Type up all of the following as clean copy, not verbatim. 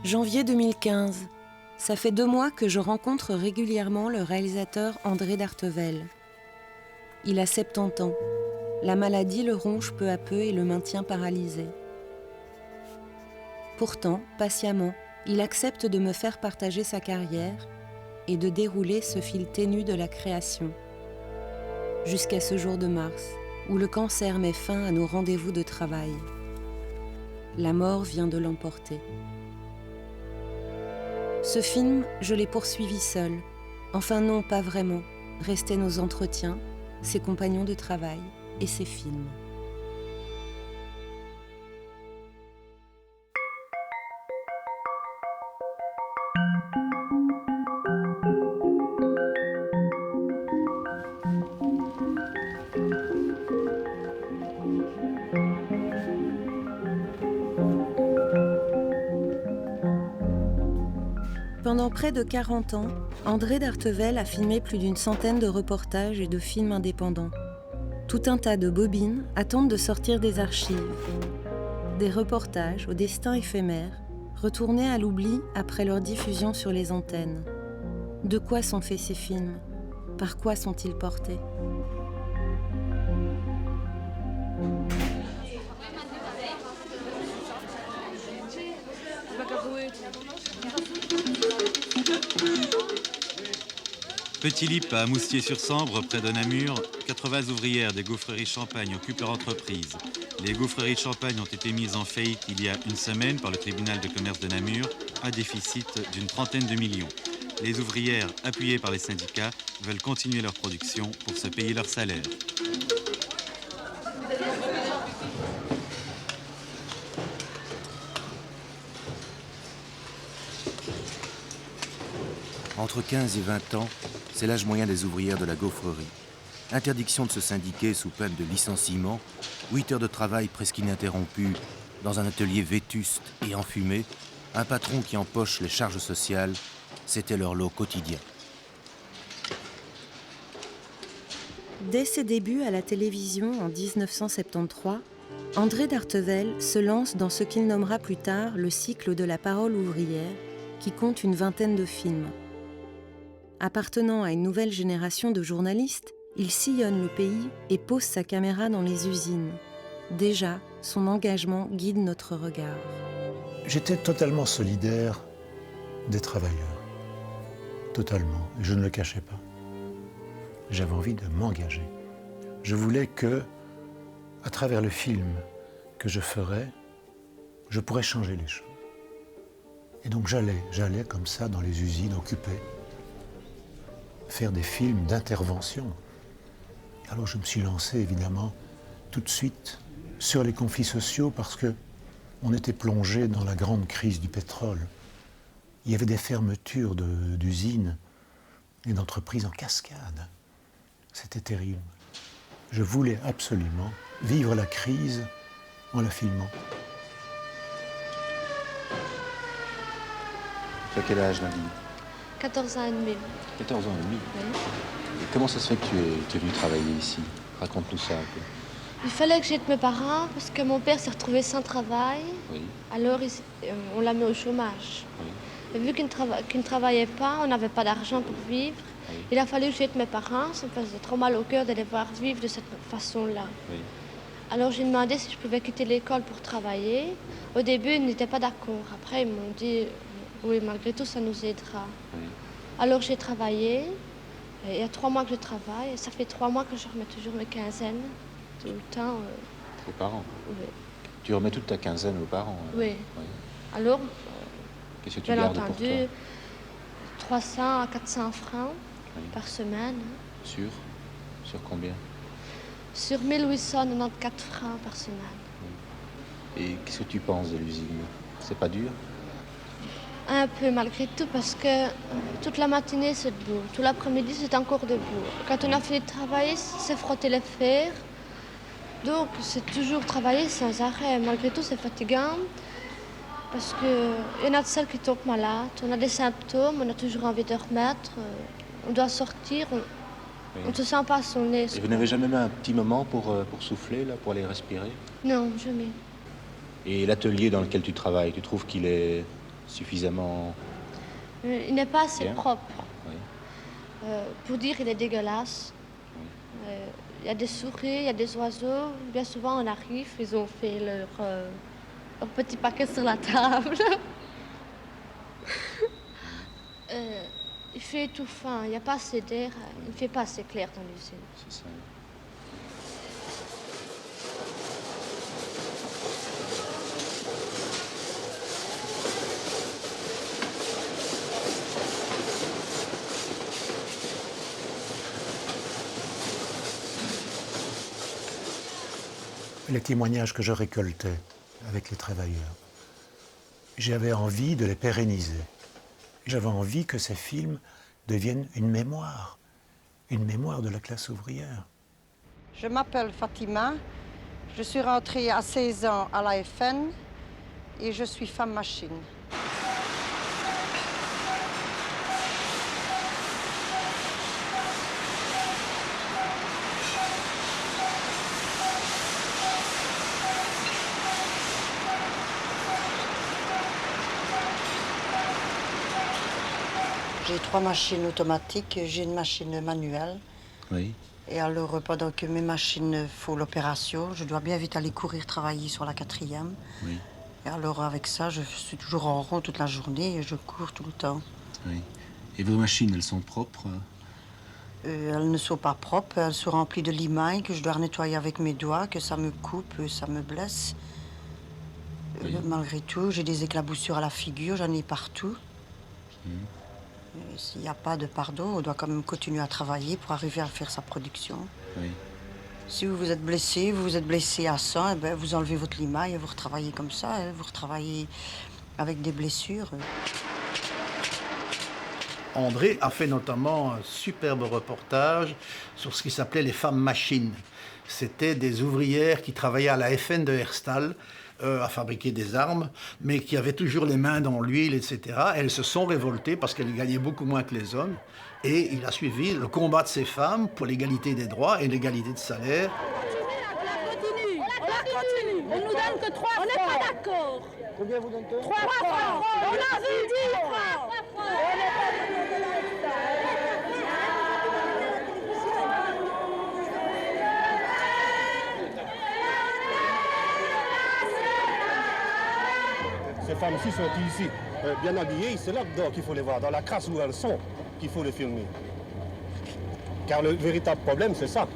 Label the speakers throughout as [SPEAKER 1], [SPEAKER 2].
[SPEAKER 1] Janvier 2015. Ça fait 2 mois que je rencontre régulièrement le réalisateur André Dartevel. Il a 70 ans. La maladie le ronge peu à peu et le maintient paralysé. Pourtant, patiemment, il accepte de me faire partager sa carrière et de dérouler ce fil ténu de la création. Jusqu'à ce jour de mars, où le cancer met fin à nos rendez-vous de travail. La mort vient de l'emporter. Ce film, je l'ai poursuivi seul. Enfin non, pas vraiment. Restaient nos entretiens, ses compagnons de travail et ses films. Pendant près de 40 ans, André Dartevel a filmé plus d'une centaine de reportages et de films indépendants. Tout un tas de bobines attendent de sortir des archives. Des reportages au destin éphémère, retournés à l'oubli après leur diffusion sur les antennes. De quoi sont faits ces films? Par quoi sont-ils portés?
[SPEAKER 2] Petit Lip à Moustier-sur-Sambre, près de Namur, 80 ouvrières des gaufreries Champagne occupent leur entreprise. Les gaufreries Champagne ont été mises en faillite il y a une semaine par le tribunal de commerce de Namur, à déficit d'une 30aine de millions. Les ouvrières, appuyées par les syndicats, veulent continuer leur production pour se payer leur salaire.
[SPEAKER 3] Entre 15 et 20 ans, c'est l'âge moyen des ouvrières de la gaufrerie. Interdiction de se syndiquer sous peine de licenciement, 8 heures de travail presque ininterrompues, dans un atelier vétuste et enfumé, un patron qui empoche les charges sociales, c'était leur lot quotidien.
[SPEAKER 1] Dès ses débuts à la télévision en 1973, André Dartevel se lance dans ce qu'il nommera plus tard le cycle de la parole ouvrière, qui compte une vingtaine de films. Appartenant à une nouvelle génération de journalistes, il sillonne le pays et pose sa caméra dans les usines. Déjà, son engagement guide notre regard.
[SPEAKER 4] J'étais totalement solidaire des travailleurs. Totalement. Et je ne le cachais pas. J'avais envie de m'engager. Je voulais que, à travers le film que je ferais, je pourrais changer les choses. Et donc j'allais comme ça dans les usines occupées, faire des films d'intervention. Alors je me suis lancé évidemment tout de suite sur les conflits sociaux parce qu'on était plongé dans la grande crise du pétrole. Il y avait des fermetures d'usines et d'entreprises en cascade. C'était terrible. Je voulais absolument vivre la crise en la filmant.
[SPEAKER 5] Tu as quel âge, Nadine?
[SPEAKER 6] 14 ans et demi.
[SPEAKER 5] 14 ans et demi.
[SPEAKER 6] Oui.
[SPEAKER 5] Et comment ça se fait que tu es venu travailler ici? Raconte-nous ça un peu.
[SPEAKER 6] Il fallait que j'aide mes parents parce que mon père s'est retrouvé sans travail.
[SPEAKER 5] Oui.
[SPEAKER 6] Alors on l'a mis au chômage.
[SPEAKER 5] Oui.
[SPEAKER 6] Et vu qu'il ne travaillait pas, on n'avait pas d'argent pour vivre.
[SPEAKER 5] Oui.
[SPEAKER 6] Il a fallu que j'aide mes parents. Ça me faisait trop mal au cœur de les voir vivre de cette façon-là.
[SPEAKER 5] Oui.
[SPEAKER 6] Alors j'ai demandé si je pouvais quitter l'école pour travailler. Au début, ils n'étaient pas d'accord. Après, ils m'ont dit oui, malgré tout, ça nous aidera.
[SPEAKER 5] Oui.
[SPEAKER 6] Alors j'ai travaillé. Et il y a 3 mois que je travaille. Et ça fait 3 mois que je remets toujours mes quinzaines. Tout le temps.
[SPEAKER 5] Aux parents?
[SPEAKER 6] Oui.
[SPEAKER 5] Tu remets toute ta quinzaine aux parents?
[SPEAKER 6] Oui.
[SPEAKER 5] Oui.
[SPEAKER 6] Alors,
[SPEAKER 5] Qu'est-ce que tu
[SPEAKER 6] bien
[SPEAKER 5] gardes pour
[SPEAKER 6] entendu,
[SPEAKER 5] toi?
[SPEAKER 6] 300 à 400 francs
[SPEAKER 5] Oui.
[SPEAKER 6] par semaine.
[SPEAKER 5] Sur combien?
[SPEAKER 6] Sur 1894 francs par semaine.
[SPEAKER 5] Et qu'est-ce que tu penses de l'usine? C'est pas dur?
[SPEAKER 6] Un peu malgré tout parce que toute la matinée c'est debout, tout l'après-midi c'est encore debout. Quand on a fini de travailler, c'est frotter les fers. Donc c'est toujours travailler sans arrêt. Malgré tout c'est fatigant parce qu'il y en a de celles qui tombent malades, on a des symptômes, on a toujours envie de remettre, on doit sortir, on ne se sent pas à son nez.
[SPEAKER 5] Et vous n'avez jamais mis un petit moment pour souffler, là, pour aller respirer?
[SPEAKER 6] Non, jamais.
[SPEAKER 5] Et l'atelier dans lequel tu travailles, tu trouves qu'il est Suffisamment...
[SPEAKER 6] Il n'est pas assez
[SPEAKER 5] Bien.
[SPEAKER 6] propre.
[SPEAKER 5] Oui.
[SPEAKER 6] Pour dire il est dégueulasse. Il y a des souris, il y a des oiseaux. Bien souvent, on arrive, ils ont fait leur petit paquet sur la table. Il fait étouffant, il n'y a pas assez d'air, il ne fait pas assez clair dans l'usine.
[SPEAKER 5] C'est ça.
[SPEAKER 4] Les témoignages que je récoltais avec les travailleurs, j'avais envie de les pérenniser. J'avais envie que ces films deviennent une mémoire de la classe ouvrière.
[SPEAKER 7] Je m'appelle Fatima, je suis rentrée à 16 ans à la FN et je suis femme machine. J'ai 3 machines automatiques, j'ai une machine manuelle.
[SPEAKER 5] Oui.
[SPEAKER 7] Et alors, pendant que mes machines font l'opération, je dois bien vite aller courir travailler sur la 4e.
[SPEAKER 5] Oui.
[SPEAKER 7] Et alors, avec ça, je suis toujours en rond toute la journée et je cours tout le temps.
[SPEAKER 5] Oui. Et vos machines, elles sont propres?
[SPEAKER 7] Elles ne sont pas propres, elles sont remplies de limailles que je dois nettoyer avec mes doigts, que ça me coupe, ça me blesse.
[SPEAKER 5] Oui.
[SPEAKER 7] Malgré tout, j'ai des éclaboussures à la figure, j'en ai partout. S'il n'y a pas de pardon, on doit quand même continuer à travailler pour arriver à faire sa production.
[SPEAKER 5] Oui.
[SPEAKER 7] Si vous vous êtes blessé à 100, eh ben, vous enlevez votre limaille et vous retravaillez comme ça, hein, vous retravaillez avec des blessures.
[SPEAKER 8] André a fait notamment un superbe reportage sur ce qui s'appelait les femmes machines. C'était des ouvrières qui travaillaient à la FN de Herstal, à fabriquer des armes, mais qui avaient toujours les mains dans l'huile, etc. Elles se sont révoltées parce qu'elles gagnaient beaucoup moins que les hommes. Et il a suivi le combat de ces femmes pour l'égalité des droits et l'égalité de salaire.
[SPEAKER 9] On continue. On nous donne que 3 francs. On n'est pas d'accord.
[SPEAKER 10] Combien vous donnez?
[SPEAKER 9] 3 francs. On a vu 10 francs.
[SPEAKER 10] Ces femmes-ci sont ici, bien habillées, c'est là-dedans qu'il faut les voir, dans la crasse où elles sont, qu'il faut les filmer. Car le véritable problème, c'est ça.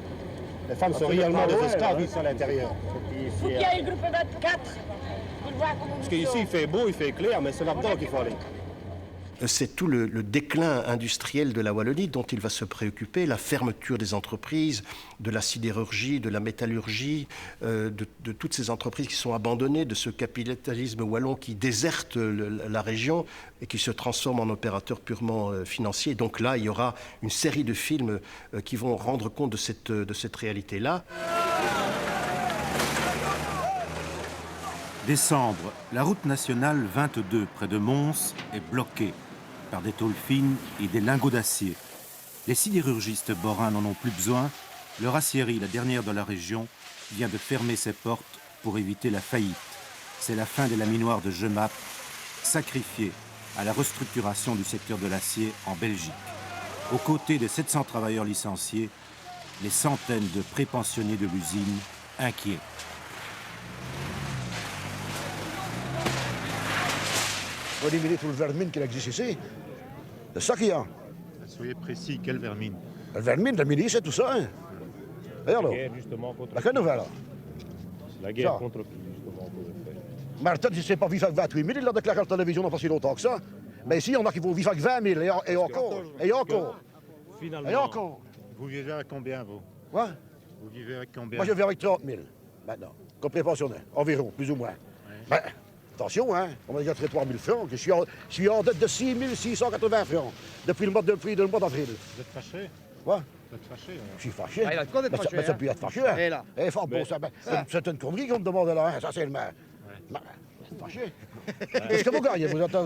[SPEAKER 10] Les femmes sont réellement des esclaves ici à l'intérieur.
[SPEAKER 9] Il faut qu'il y ait un groupe de 24 pour voir comment
[SPEAKER 10] Parce qu'ici, il fait beau, il fait clair, mais c'est là-dedans qu'il faut aller.
[SPEAKER 11] C'est tout le déclin industriel de la Wallonie dont il va se préoccuper, la fermeture des entreprises, de la sidérurgie, de la métallurgie, de toutes ces entreprises qui sont abandonnées, de ce capitalisme wallon qui déserte la région et qui se transforme en opérateur purement financier. Donc là, il y aura une série de films qui vont rendre compte de cette réalité-là.
[SPEAKER 3] Décembre, la route nationale 22 près de Mons est bloquée par des tôles fines et des lingots d'acier. Les sidérurgistes borains n'en ont plus besoin. Leur aciérie, la dernière de la région, vient de fermer ses portes pour éviter la faillite. C'est la fin des laminoirs de Gemap, sacrifiés à la restructuration du secteur de l'acier en Belgique. Aux côtés des 700 travailleurs licenciés, les centaines de prépensionnés de l'usine inquiets.
[SPEAKER 12] Vous éliminez tout le vermine qui existe ici. C'est ça qu'il y a.
[SPEAKER 13] Soyez précis, quelle vermine?
[SPEAKER 12] Le vermine, la milice, c'est tout ça. Hein. Et alors?
[SPEAKER 10] La guerre, justement, contre
[SPEAKER 12] quelle nouvelle, là?
[SPEAKER 10] C'est la guerre contre qui, justement, pour le faire.
[SPEAKER 12] Martin, il ne s'est pas vivre avec 28 000, il l'a déclaré à la télévision il n'y a pas si longtemps que ça. Mais ici, il y en a qui vont vivre avec 20 000, et encore, et encore.
[SPEAKER 13] Finalement,
[SPEAKER 12] et encore.
[SPEAKER 13] Vous vivez avec combien, vous?
[SPEAKER 12] Quoi?
[SPEAKER 13] Vous vivez avec combien?
[SPEAKER 12] Moi, je vis avec 30 000, maintenant, comme prépensionnaire, environ, plus ou moins. Ouais. Ben, attention, hein, on m'a déjà traité 3 000 francs, je suis en dette de 6 680 francs depuis le mois d'avril.
[SPEAKER 13] Vous êtes fâché?
[SPEAKER 12] Quoi?
[SPEAKER 13] Vous êtes fâché? Hein?
[SPEAKER 12] Je suis fâché.
[SPEAKER 10] Ah, il a le droit d'être fâché.
[SPEAKER 12] Mais ça peut être fâché, hein.
[SPEAKER 10] Et là.
[SPEAKER 12] Eh, fort bon, ça, c'est une connerie qu'on me demande là, hein, ça c'est le maire. Ouais. Fâché. Qu'est-ce que vous gagnez? Vous êtes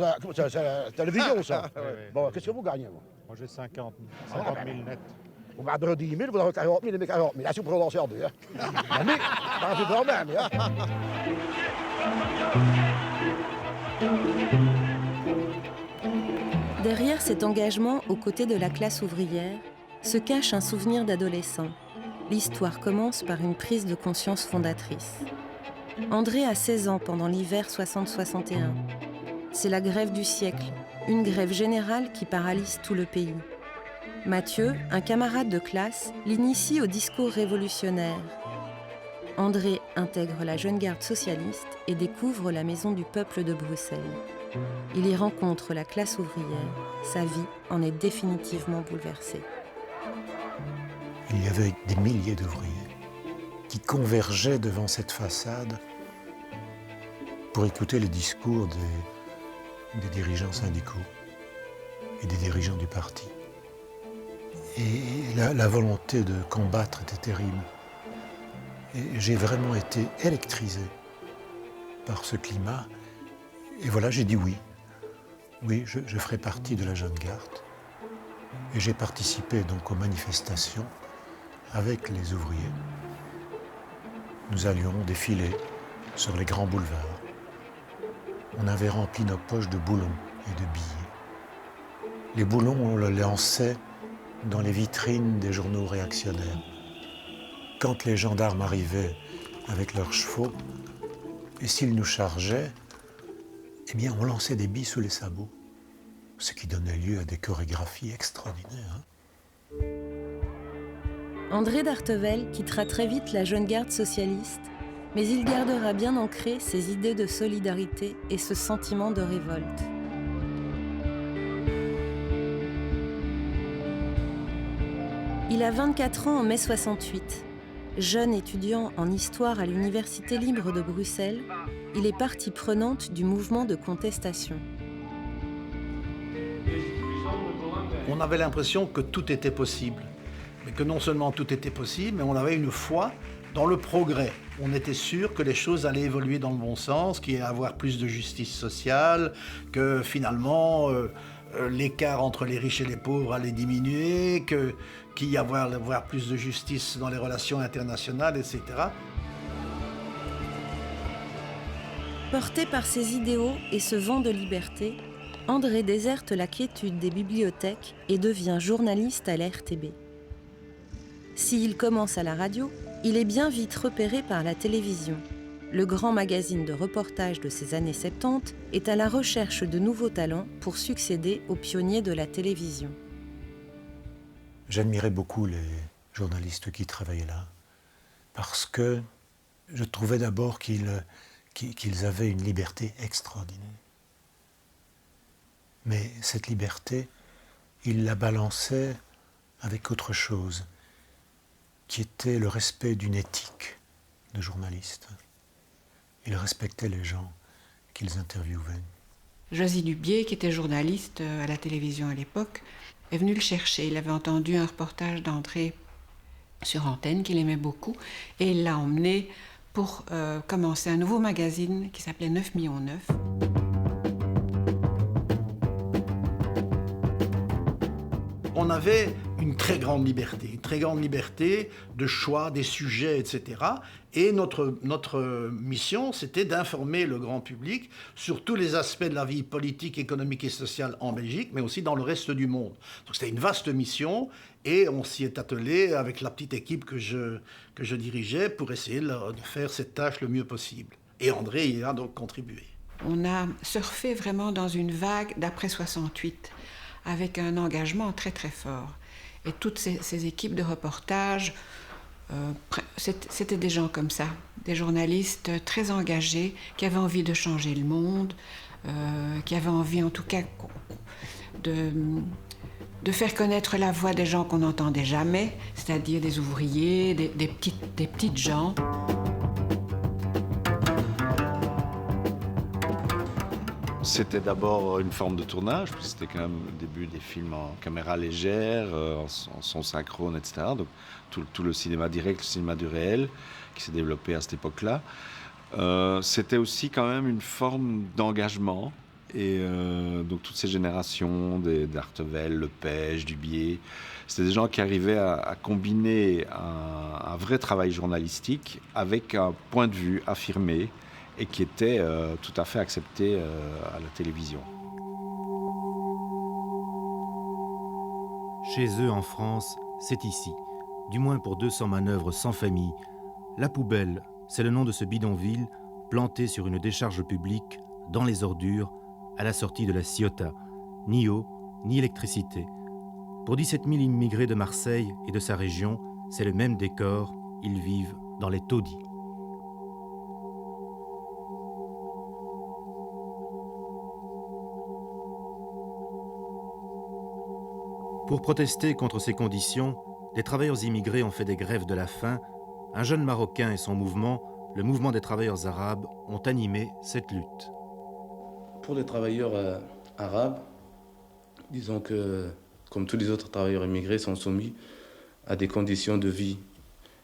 [SPEAKER 12] c'est la télévision, ça.
[SPEAKER 13] Ouais.
[SPEAKER 12] Bon, qu'est-ce que vous gagnez, vous?
[SPEAKER 13] Moi, j'ai 50 000 net.
[SPEAKER 12] Vous m'avez 10 000, vous avez 40 000 et mes 40 000. Ah, si vous prenez en deux, hein. Mais, pas tout quand même, hein.
[SPEAKER 1] Derrière cet engagement aux côtés de la classe ouvrière se cache un souvenir d'adolescent. L'histoire commence par une prise de conscience fondatrice. André a 16 ans pendant l'hiver 60-61. C'est la grève du siècle, une grève générale qui paralyse tout le pays. Mathieu, un camarade de classe, l'initie au discours révolutionnaire. André intègre la jeune garde socialiste et découvre la Maison du peuple de Bruxelles. Il y rencontre la classe ouvrière. Sa vie en est définitivement bouleversée.
[SPEAKER 4] Il y avait des milliers d'ouvriers qui convergeaient devant cette façade pour écouter les discours des dirigeants syndicaux et des dirigeants du parti. Et la volonté de combattre était terrible. Et j'ai vraiment été électrisé par ce climat. Et voilà, j'ai dit oui. Oui, je ferai partie de la jeune garde. Et j'ai participé donc aux manifestations avec les ouvriers. Nous allions défiler sur les grands boulevards. On avait rempli nos poches de boulons et de billets. Les boulons, on les lançait dans les vitrines des journaux réactionnaires. Quand les gendarmes arrivaient avec leurs chevaux, et s'ils nous chargeaient, eh bien, on lançait des billes sous les sabots, ce qui donnait lieu à des chorégraphies extraordinaires.
[SPEAKER 1] André d'Artevelde quittera très vite la jeune garde socialiste, mais il gardera bien ancrées ses idées de solidarité et ce sentiment de révolte. Il a 24 ans en mai 68. Jeune étudiant en histoire à l'Université libre de Bruxelles, il est partie prenante du mouvement de contestation.
[SPEAKER 8] On avait l'impression que tout était possible. Mais que non seulement tout était possible, mais on avait une foi dans le progrès. On était sûr que les choses allaient évoluer dans le bon sens, qu'il y allait avoir plus de justice sociale, que finalement l'écart entre les riches et les pauvres allait diminuer, qu'il y allait avoir plus de justice dans les relations internationales, etc.
[SPEAKER 1] Porté par ses idéaux et ce vent de liberté, André déserte la quiétude des bibliothèques et devient journaliste à la RTB. S'il commence à la radio, il est bien vite repéré par la télévision. Le grand magazine de reportage de ces années 70 est à la recherche de nouveaux talents pour succéder aux pionniers de la télévision.
[SPEAKER 4] J'admirais beaucoup les journalistes qui travaillaient là, parce que je trouvais d'abord qu'ils avaient une liberté extraordinaire. Mais cette liberté, ils la balançaient avec autre chose, qui était le respect d'une éthique de journaliste. Ils respectaient les gens qu'ils interviewaient.
[SPEAKER 14] Josie Dubié, qui était journaliste à la télévision à l'époque, est venu le chercher. Il avait entendu un reportage d'André sur antenne qu'il aimait beaucoup et il l'a emmené pour commencer un nouveau magazine qui s'appelait 9 millions 9.
[SPEAKER 8] On avait une très grande liberté de choix des sujets, etc. Et notre mission, c'était d'informer le grand public sur tous les aspects de la vie politique, économique et sociale en Belgique, mais aussi dans le reste du monde. Donc c'était une vaste mission et on s'y est attelé avec la petite équipe que je dirigeais pour essayer de faire cette tâche le mieux possible. Et André y a donc contribué.
[SPEAKER 14] On a surfé vraiment dans une vague d'après 68 avec un engagement très très fort. Et toutes ces équipes de reportage, c'était des gens comme ça, des journalistes très engagés, qui avaient envie de changer le monde, qui avaient envie en tout cas de faire connaître la voix des gens qu'on n'entendait jamais, c'est-à-dire des ouvriers, des petites gens.
[SPEAKER 5] C'était d'abord une forme de tournage, puis c'était quand même le début des films en caméra légère, en son synchrone, etc. Donc tout le cinéma direct, le cinéma du réel, qui s'est développé à cette époque-là. C'était aussi quand même une forme d'engagement. Et donc toutes ces générations d'Artevelde, Lepage, Dubié, c'était des gens qui arrivaient à combiner un vrai travail journalistique avec un point de vue affirmé, et qui était tout à fait accepté à la télévision.
[SPEAKER 3] Chez eux, en France, c'est ici. Du moins pour 200 manœuvres sans famille. La poubelle, c'est le nom de ce bidonville, planté sur une décharge publique, dans les ordures, à la sortie de la Ciotat. Ni eau, ni électricité. Pour 17 000 immigrés de Marseille et de sa région, c'est le même décor, ils vivent dans les taudis. Pour protester contre ces conditions, des travailleurs immigrés ont fait des grèves de la faim. Un jeune Marocain et son mouvement, le mouvement des travailleurs arabes, ont animé cette lutte.
[SPEAKER 15] Pour les travailleurs arabes, disons que, comme tous les autres travailleurs immigrés, sont soumis à des conditions de vie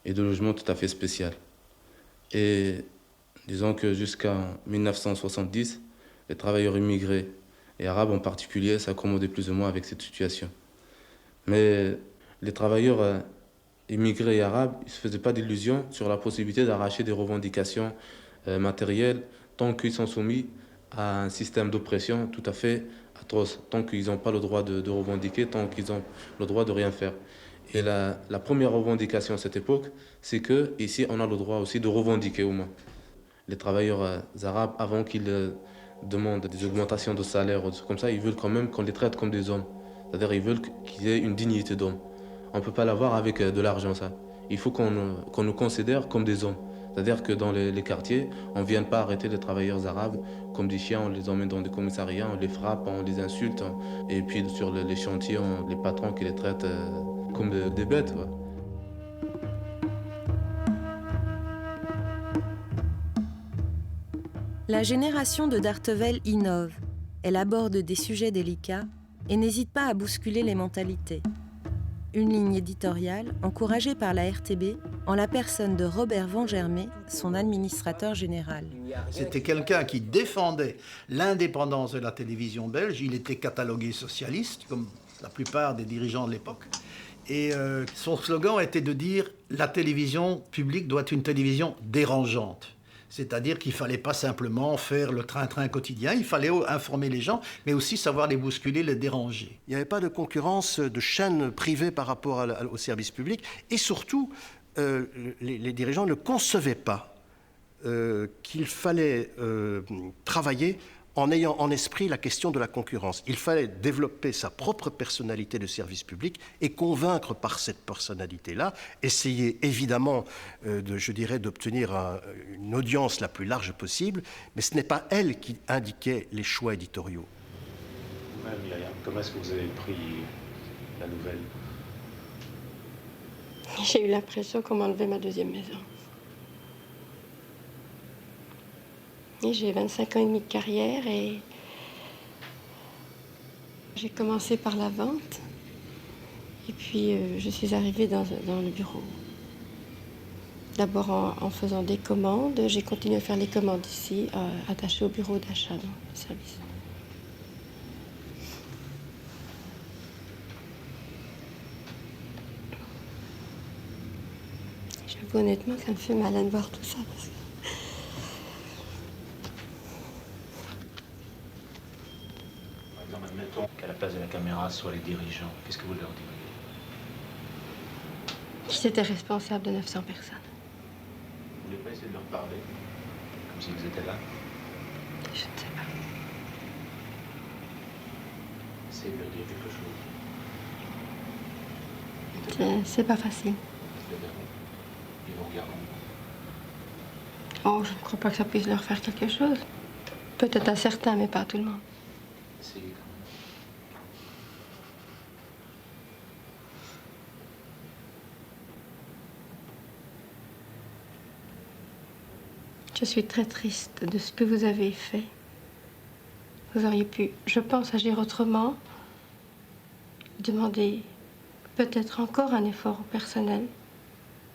[SPEAKER 15] et de logement tout à fait spéciales. Et disons que jusqu'en 1970, les travailleurs immigrés et arabes en particulier s'accommodaient plus ou moins avec cette situation. Mais les travailleurs immigrés et arabes, ils ne se faisaient pas d'illusions sur la possibilité d'arracher des revendications matérielles tant qu'ils sont soumis à un système d'oppression tout à fait atroce, tant qu'ils n'ont pas le droit de revendiquer, tant qu'ils ont le droit de rien faire. Et la première revendication à cette époque, c'est qu'ici, on a le droit aussi de revendiquer au moins. Les travailleurs arabes, avant qu'ils demandent des augmentations de salaire ou des trucs comme ça, ils veulent quand même qu'on les traite comme des hommes. C'est-à-dire qu'ils veulent qu'ils aient une dignité d'homme. On ne peut pas l'avoir avec de l'argent, ça. Il faut qu'on nous considère comme des hommes. C'est-à-dire que dans les quartiers, on ne vient pas arrêter les travailleurs arabes comme des chiens, on les emmène dans des commissariats, on les frappe, on les insulte. Et puis sur les chantiers, les patrons qui les traitent comme des bêtes. Ouais.
[SPEAKER 1] La génération de Dartevel innove. Elle aborde des sujets délicats et n'hésite pas à bousculer les mentalités. Une ligne éditoriale encouragée par la RTB en la personne de Robert Vangermé, son administrateur général.
[SPEAKER 8] C'était quelqu'un qui défendait l'indépendance de la télévision belge. Il était catalogué socialiste, comme la plupart des dirigeants de l'époque. Et son slogan était de dire « La télévision publique doit être une télévision dérangeante ». C'est-à-dire qu'il ne fallait pas simplement faire le train-train quotidien, il fallait informer les gens, mais aussi savoir les bousculer, les déranger.
[SPEAKER 11] Il n'y avait pas de concurrence de chaînes privées par rapport au service public. Et surtout, les dirigeants ne concevaient pas qu'il fallait travailler en ayant en esprit la question de la concurrence. Il fallait développer sa propre personnalité de service public et convaincre par cette personnalité-là, essayer évidemment, d'obtenir une audience la plus large possible, mais ce n'est pas elle qui indiquait les choix éditoriaux.
[SPEAKER 16] Vous-même, Myriam, comment est-ce que vous avez pris la nouvelle?
[SPEAKER 17] J'ai eu l'impression qu'on m'enlevait ma deuxième maison. J'ai 25 ans et demi de carrière et j'ai commencé par la vente et puis je suis arrivée dans le bureau. D'abord en faisant des commandes, j'ai continué à faire les commandes ici, attachées au bureau d'achat dans le service. J'avoue honnêtement que ça me fait mal de voir tout ça parce que
[SPEAKER 16] admettons qu'à la place de la caméra soient les dirigeants. Qu'est-ce que vous leur diriez?
[SPEAKER 17] Qu'ils étaient responsables de 900 personnes.
[SPEAKER 16] Vous voulez pas essayer de leur parler? Comme s'ils étaient là?
[SPEAKER 17] Je ne sais pas.
[SPEAKER 16] Essayez de leur dire quelque chose.
[SPEAKER 17] C'est pas facile.
[SPEAKER 16] Ils vous regarderont.
[SPEAKER 17] Oh, je ne crois pas que ça puisse leur faire quelque chose. Peut-être à certains, mais pas à tout le monde.
[SPEAKER 16] Essayez quand même.
[SPEAKER 17] Je suis très triste de ce que vous avez fait. Vous auriez pu, je pense, agir autrement, demander peut-être encore un effort au personnel.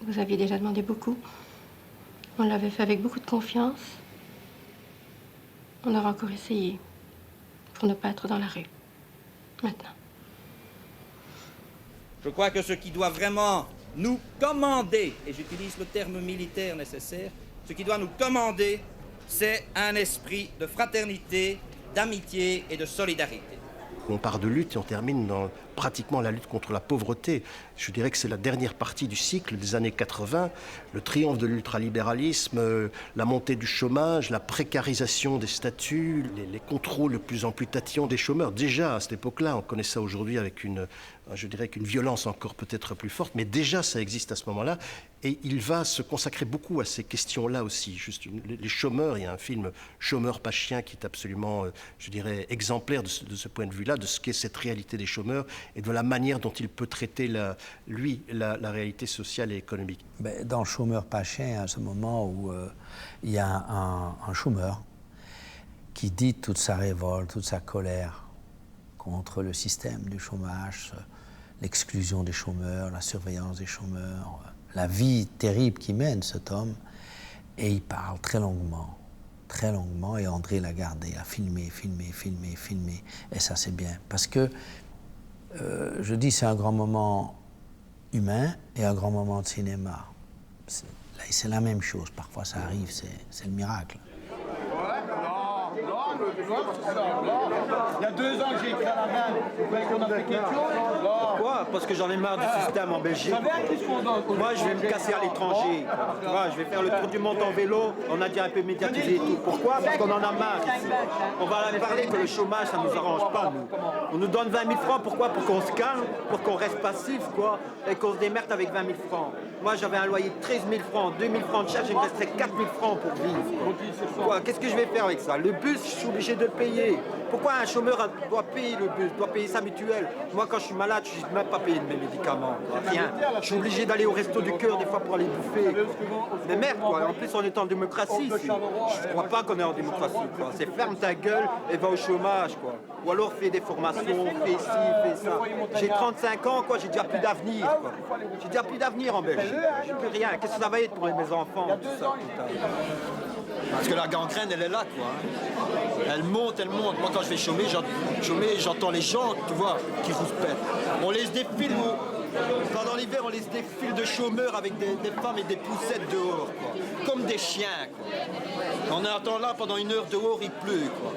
[SPEAKER 17] Vous aviez déjà demandé beaucoup. On l'avait fait avec beaucoup de confiance. On aura encore essayé pour ne pas être dans la rue. Maintenant.
[SPEAKER 18] Je crois que ce qui doit vraiment nous commander, et j'utilise le terme militaire nécessaire, ce qui doit nous commander, c'est un esprit de fraternité, d'amitié et de solidarité.
[SPEAKER 11] On part de lutte et on termine pratiquement la lutte contre la pauvreté. Je dirais que c'est la dernière partie du cycle des années 80, le triomphe de l'ultralibéralisme, la montée du chômage, la précarisation des statuts, les contrôles de plus en plus tatillons des chômeurs. Déjà, à cette époque-là, on connaît ça aujourd'hui avec une violence encore peut-être plus forte, mais déjà ça existe à ce moment-là. Et il va se consacrer beaucoup à ces questions-là aussi. Juste les chômeurs, il y a un film « Chômeur pas chien » qui est absolument, exemplaire de ce point de vue-là, de ce qu'est cette réalité des chômeurs et de la manière dont il peut traiter, la réalité sociale et économique.
[SPEAKER 19] Dans « Chômeur pas chien », à ce moment où il y a un chômeur qui dit toute sa révolte, toute sa colère contre le système du chômage, l'exclusion des chômeurs, la surveillance des chômeurs, la vie terrible qui mène cet homme, et il parle très longuement, et André l'a gardé, a filmé, et ça c'est bien, parce que, je dis, c'est un grand moment humain et un grand moment de cinéma. C'est la même chose, parfois ça arrive, c'est le miracle.
[SPEAKER 20] Il y a 2 ans que j'ai écrit à la reine. Vous voyez qu'on a fait quelque chose? Pourquoi? Parce que j'en ai marre du système en Belgique. Moi, je vais me casser à l'étranger. Je vais faire le tour du monde en vélo. On a déjà un peu médiatisé et tout. Pourquoi? Parce qu'on en a marre ici. On va parler que le chômage, ça ne nous arrange pas, nous. On nous donne 20 000 francs. Pourquoi? Pour qu'on se calme, pour qu'on reste passif, quoi. Et qu'on se démerde avec 20 000 francs. Moi, j'avais un loyer de 13 000 francs, 2 000 francs de charge, il me resterait 4 000 francs pour vivre. Qu'est-ce que je vais faire avec ça? Le bus, je suis obligé de le payer. Pourquoi un chômeur doit payer le bus, doit payer sa mutuelle? Moi, quand je suis malade, je ne suis même pas payé de mes médicaments. Rien. Je suis obligé d'aller au resto du cœur des fois pour aller bouffer. Mais merde, quoi. En plus, on est en démocratie ici. Je ne crois pas qu'on est en démocratie. C'est ferme ta gueule et va au chômage, quoi. Ou alors fais des formations, fais ci, fais ça. J'ai 35 ans, quoi. J'ai déjà plus d'avenir, quoi. J'ai déjà plus d'avenir en Belgique. J'ai plus rien. Qu'est-ce que ça va être pour mes enfants, tout ça, putain. Parce que la gangrène, elle est là, quoi. Elle monte, elle monte. Moi, quand je vais chômer, j'entends les gens, tu vois, qui rouspètent. On laisse des films où, pendant l'hiver, on laisse des files de chômeurs avec des femmes et des poussettes dehors, quoi. Comme des chiens, quoi. On attend là pendant 1 heure dehors, il pleut, quoi.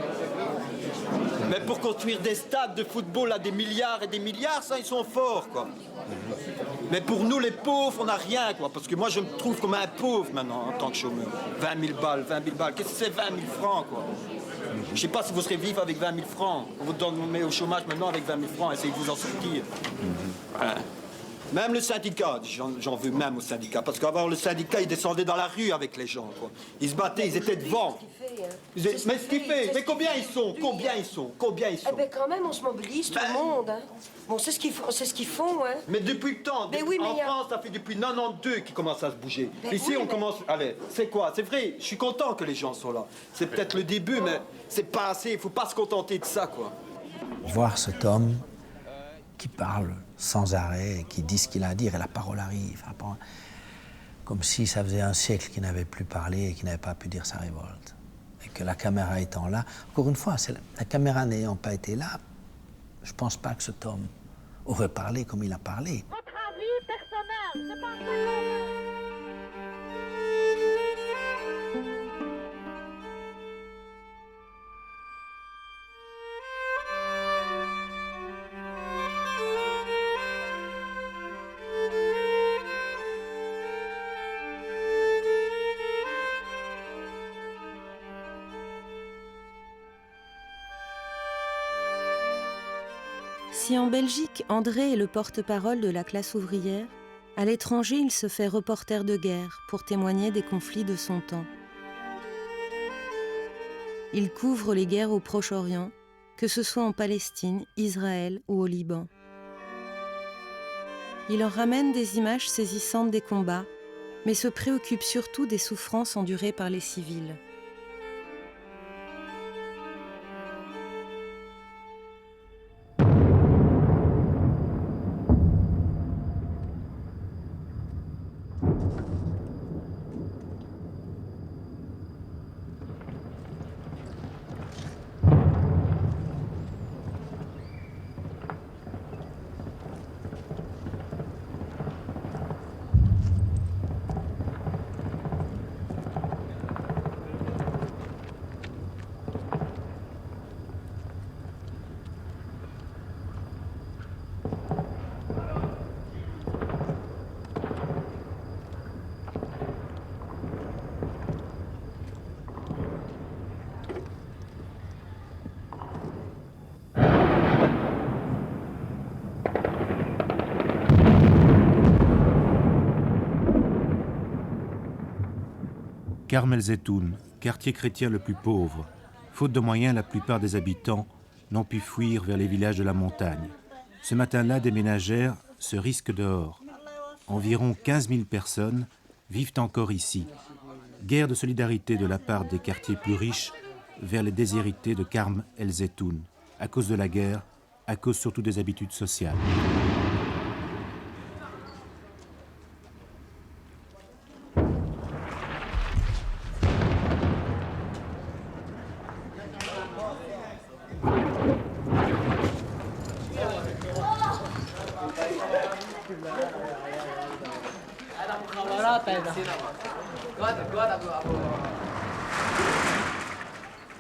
[SPEAKER 20] Mais pour construire des stades de football à des milliards et des milliards, ça, ils sont forts, quoi. Mais pour nous, les pauvres, on n'a rien, quoi. Parce que moi, je me trouve comme un pauvre maintenant, en tant que chômeur. 20 000 balles. Qu'est-ce que c'est 20 000 francs, quoi? Je ne sais pas si vous serez vivre avec 20 000 francs. On vous met au chômage maintenant avec 20 000 francs. Essayez de vous en sortir. Voilà. Même le syndicat, j'en veux même au syndicat. Parce qu'avant, le syndicat, il descendait dans la rue avec les gens, quoi. Ils se battaient, ils étaient devant. Mais ce qu'il fait, mais combien ils sont? Eh
[SPEAKER 21] ben quand même, on se mobilise, tout le monde. Hein. Bon, c'est ce qu'ils font, hein.
[SPEAKER 20] Mais depuis le temps, en France, ça fait depuis 92 qu'ils commencent à se bouger. Ici, on commence... Allez, c'est quoi? C'est vrai, je suis content que les gens soient là. C'est peut-être le début, mais c'est pas assez. Il faut pas se contenter de ça, quoi.
[SPEAKER 19] Voir cet homme qui parle sans arrêt, qui dit ce qu'il a à dire, et la parole arrive. Comme si ça faisait un siècle qu'il n'avait plus parlé et qu'il n'avait pas pu dire sa révolte. Et que la caméra étant là, encore une fois, la caméra n'ayant pas été là, je ne pense pas que cet homme aurait parlé comme il a parlé.
[SPEAKER 9] Votre avis personnel, c'est pas
[SPEAKER 1] Si en Belgique, André est le porte-parole de la classe ouvrière, à l'étranger, il se fait reporter de guerre pour témoigner des conflits de son temps. Il couvre les guerres au Proche-Orient, que ce soit en Palestine, Israël ou au Liban. Il en ramène des images saisissantes des combats, mais se préoccupe surtout des souffrances endurées par les civils.
[SPEAKER 3] Karm El Zetoun, quartier chrétien le plus pauvre. Faute de moyens, la plupart des habitants n'ont pu fuir vers les villages de la montagne. Ce matin-là, des ménagères se risquent dehors. Environ 15 000 personnes vivent encore ici. Guerre de solidarité de la part des quartiers plus riches vers les déshérités de Karm El Zetoun, à cause de la guerre, à cause surtout des habitudes sociales.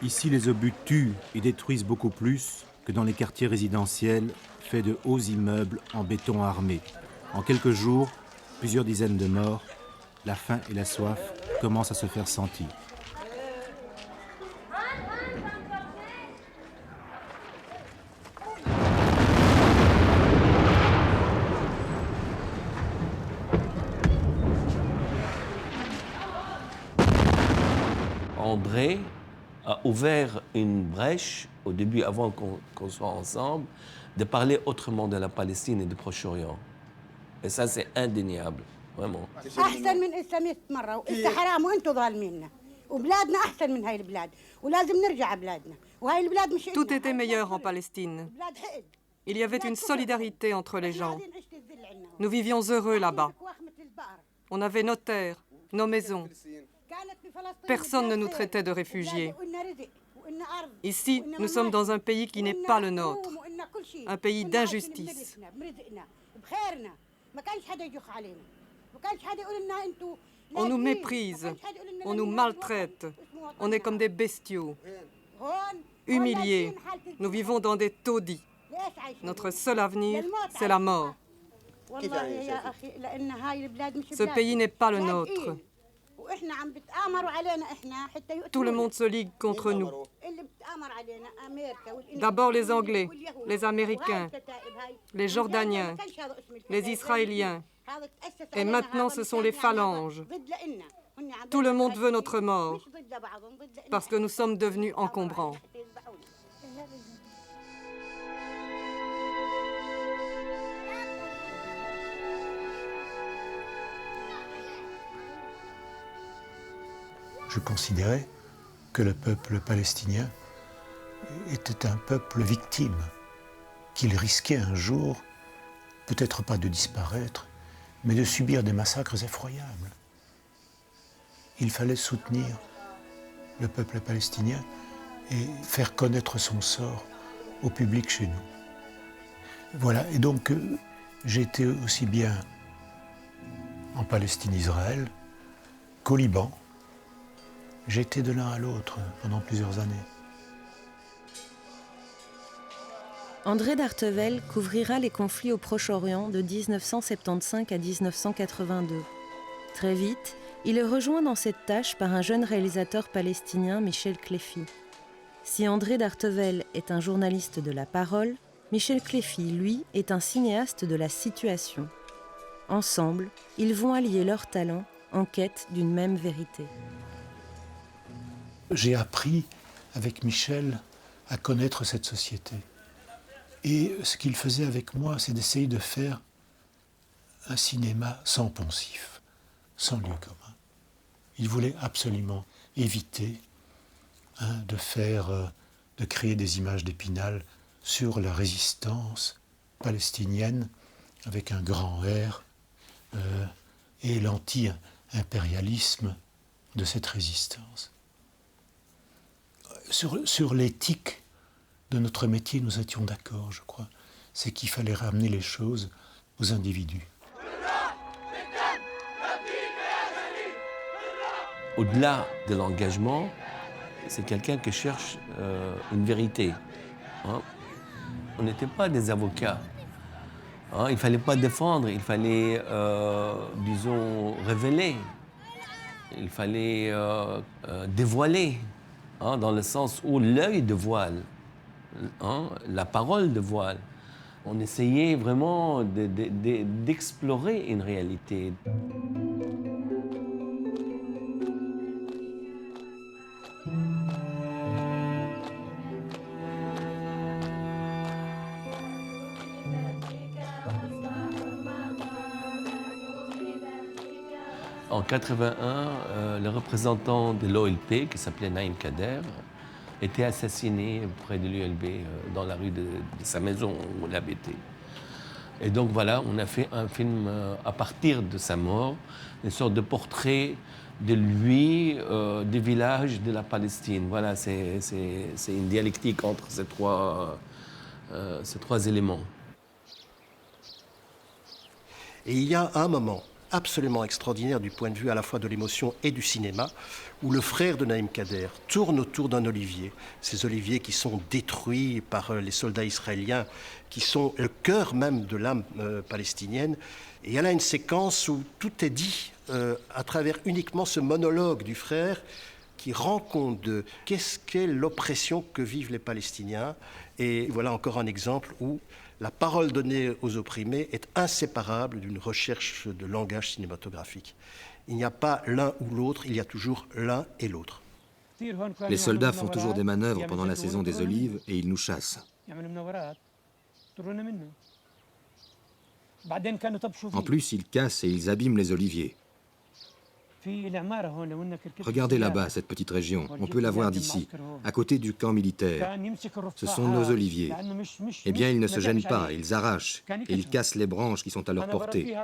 [SPEAKER 3] Ici, les obus tuent et détruisent beaucoup plus que dans les quartiers résidentiels faits de hauts immeubles en béton armé. En quelques jours, plusieurs dizaines de morts, la faim et la soif commencent à se faire sentir.
[SPEAKER 2] André a ouvert une brèche au début, avant qu'on soit ensemble, de parler autrement de la Palestine et du Proche-Orient. Et ça, c'est indéniable, vraiment.
[SPEAKER 21] أحسن من إسا 100 مرة وإسا حرام وأنتوا ظالميننا وبلادنا أحسن من هاي البلاد ولازم نرجع بلادنا وهاي البلاد مش
[SPEAKER 22] Tout était meilleur en Palestine. Il y avait une solidarité entre les gens. Nous vivions heureux là-bas. On avait nos terres, nos maisons. Personne ne nous traitait de réfugiés. Ici, nous sommes dans un pays qui n'est pas le nôtre, un pays d'injustice. On nous méprise, on nous maltraite, on est comme des bestiaux, humiliés. Nous vivons dans des taudis. Notre seul avenir, c'est la mort. Ce pays n'est pas le nôtre. Tout le monde se ligue contre nous. D'abord les Anglais, les Américains, les Jordaniens, les Israéliens. Et maintenant, ce sont les phalanges. Tout le monde veut notre mort parce que nous sommes devenus encombrants.
[SPEAKER 4] Je considérais que le peuple palestinien était un peuple victime, qu'il risquait un jour, peut-être pas de disparaître, mais de subir des massacres effroyables. Il fallait soutenir le peuple palestinien et faire connaître son sort au public chez nous. Voilà, et donc j'ai été aussi bien en Palestine-Israël qu'au Liban. J'ai été de l'un à l'autre pendant plusieurs années.
[SPEAKER 1] André d'Artevelde couvrira les conflits au Proche-Orient de 1975 à 1982. Très vite, il est rejoint dans cette tâche par un jeune réalisateur palestinien, Michel Cléfi. Si André d'Artevelde est un journaliste de la parole, Michel Cléfi, lui, est un cinéaste de la situation. Ensemble, ils vont allier leurs talents en quête d'une même vérité.
[SPEAKER 4] J'ai appris avec Michel à connaître cette société. Et ce qu'il faisait avec moi, c'est d'essayer de faire un cinéma sans poncif, sans lieu commun. Il voulait absolument éviter de créer des images d'Épinal sur la résistance palestinienne avec un grand R et l'anti-impérialisme de cette résistance. Sur l'éthique de notre métier, nous étions d'accord, je crois. C'est qu'il fallait ramener les choses aux individus.
[SPEAKER 2] Au-delà de l'engagement, c'est quelqu'un qui cherche une vérité. Hein. On n'était pas des avocats. Hein. Il ne fallait pas défendre, il fallait, disons, révéler. Il fallait dévoiler. Hein, dans le sens où l'œil dévoile, hein, la parole dévoile. On essayait vraiment d'explorer une réalité. En 81, le représentant de l'OLP, qui s'appelait Naïm Kader, était assassiné près de l'ULB, dans la rue de sa maison où il habitait. Et donc voilà, on a fait un film à partir de sa mort, une sorte de portrait de lui, du village de la Palestine. Voilà, c'est une dialectique entre ces trois éléments.
[SPEAKER 11] Et il y a un moment absolument extraordinaire du point de vue à la fois de l'émotion et du cinéma, où le frère de Naïm Kader tourne autour d'un olivier. Ces oliviers qui sont détruits par les soldats israéliens, qui sont le cœur même de l'âme palestinienne. Et il y a là une séquence où tout est dit à travers uniquement ce monologue du frère qui rend compte de qu'est-ce qu'est l'oppression que vivent les Palestiniens. Et voilà encore un exemple où la parole donnée aux opprimés est inséparable d'une recherche de langage cinématographique. Il n'y a pas l'un ou l'autre, il y a toujours l'un et l'autre.
[SPEAKER 6] Les soldats font toujours des manœuvres pendant la saison des olives et ils nous chassent. En plus, ils cassent et ils abîment les oliviers. Regardez là-bas, cette petite région. On peut la voir d'ici, à côté du camp militaire. Ce sont nos oliviers. Eh bien, ils ne se gênent pas, ils arrachent et ils cassent les branches qui sont à leur portée.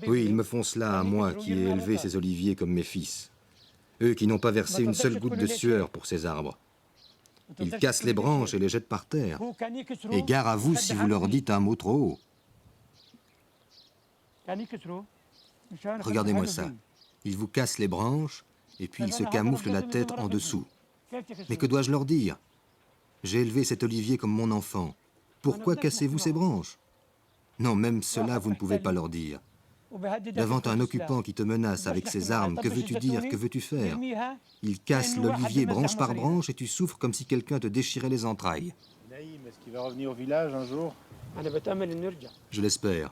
[SPEAKER 6] Oui, ils me font cela à moi qui ai élevé ces oliviers comme mes fils. Eux qui n'ont pas versé une seule goutte de sueur pour ces arbres. Ils cassent les branches et les jettent par terre. Et gare à vous si vous leur dites un mot trop haut. Regardez-moi ça. Ils vous cassent les branches et puis ils se camouflent la tête en dessous. Mais que dois-je leur dire? J'ai élevé cet olivier comme mon enfant. Pourquoi cassez-vous ces branches? Non, même cela, vous ne pouvez pas leur dire. Devant un occupant qui te menace avec ses armes, que veux-tu dire? Que veux-tu faire? Il casse l'olivier branche par branche et tu souffres comme si quelqu'un te déchirait les entrailles.
[SPEAKER 13] Naïm, est-ce qu'il va revenir au village un jour?
[SPEAKER 6] Je l'espère.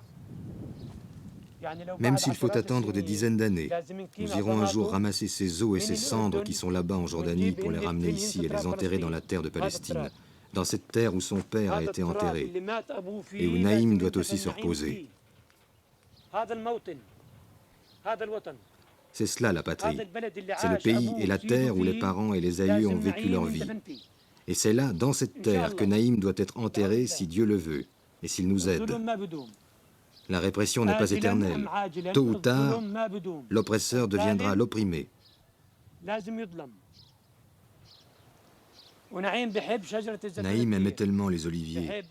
[SPEAKER 6] Même s'il faut attendre des dizaines d'années, nous irons un jour ramasser ces os et ces cendres qui sont là-bas en Jordanie pour les ramener ici et les enterrer dans la terre de Palestine, dans cette terre où son père a été enterré et où Naïm doit aussi se reposer. C'est cela la patrie. C'est le pays et la terre où les parents et les aïeux ont vécu leur vie. Et c'est là, dans cette terre, que Naïm doit être enterré si Dieu le veut et s'il nous aide. La répression n'est pas éternelle. Tôt ou tard, l'oppresseur deviendra l'opprimé. Naïm aimait tellement les oliviers.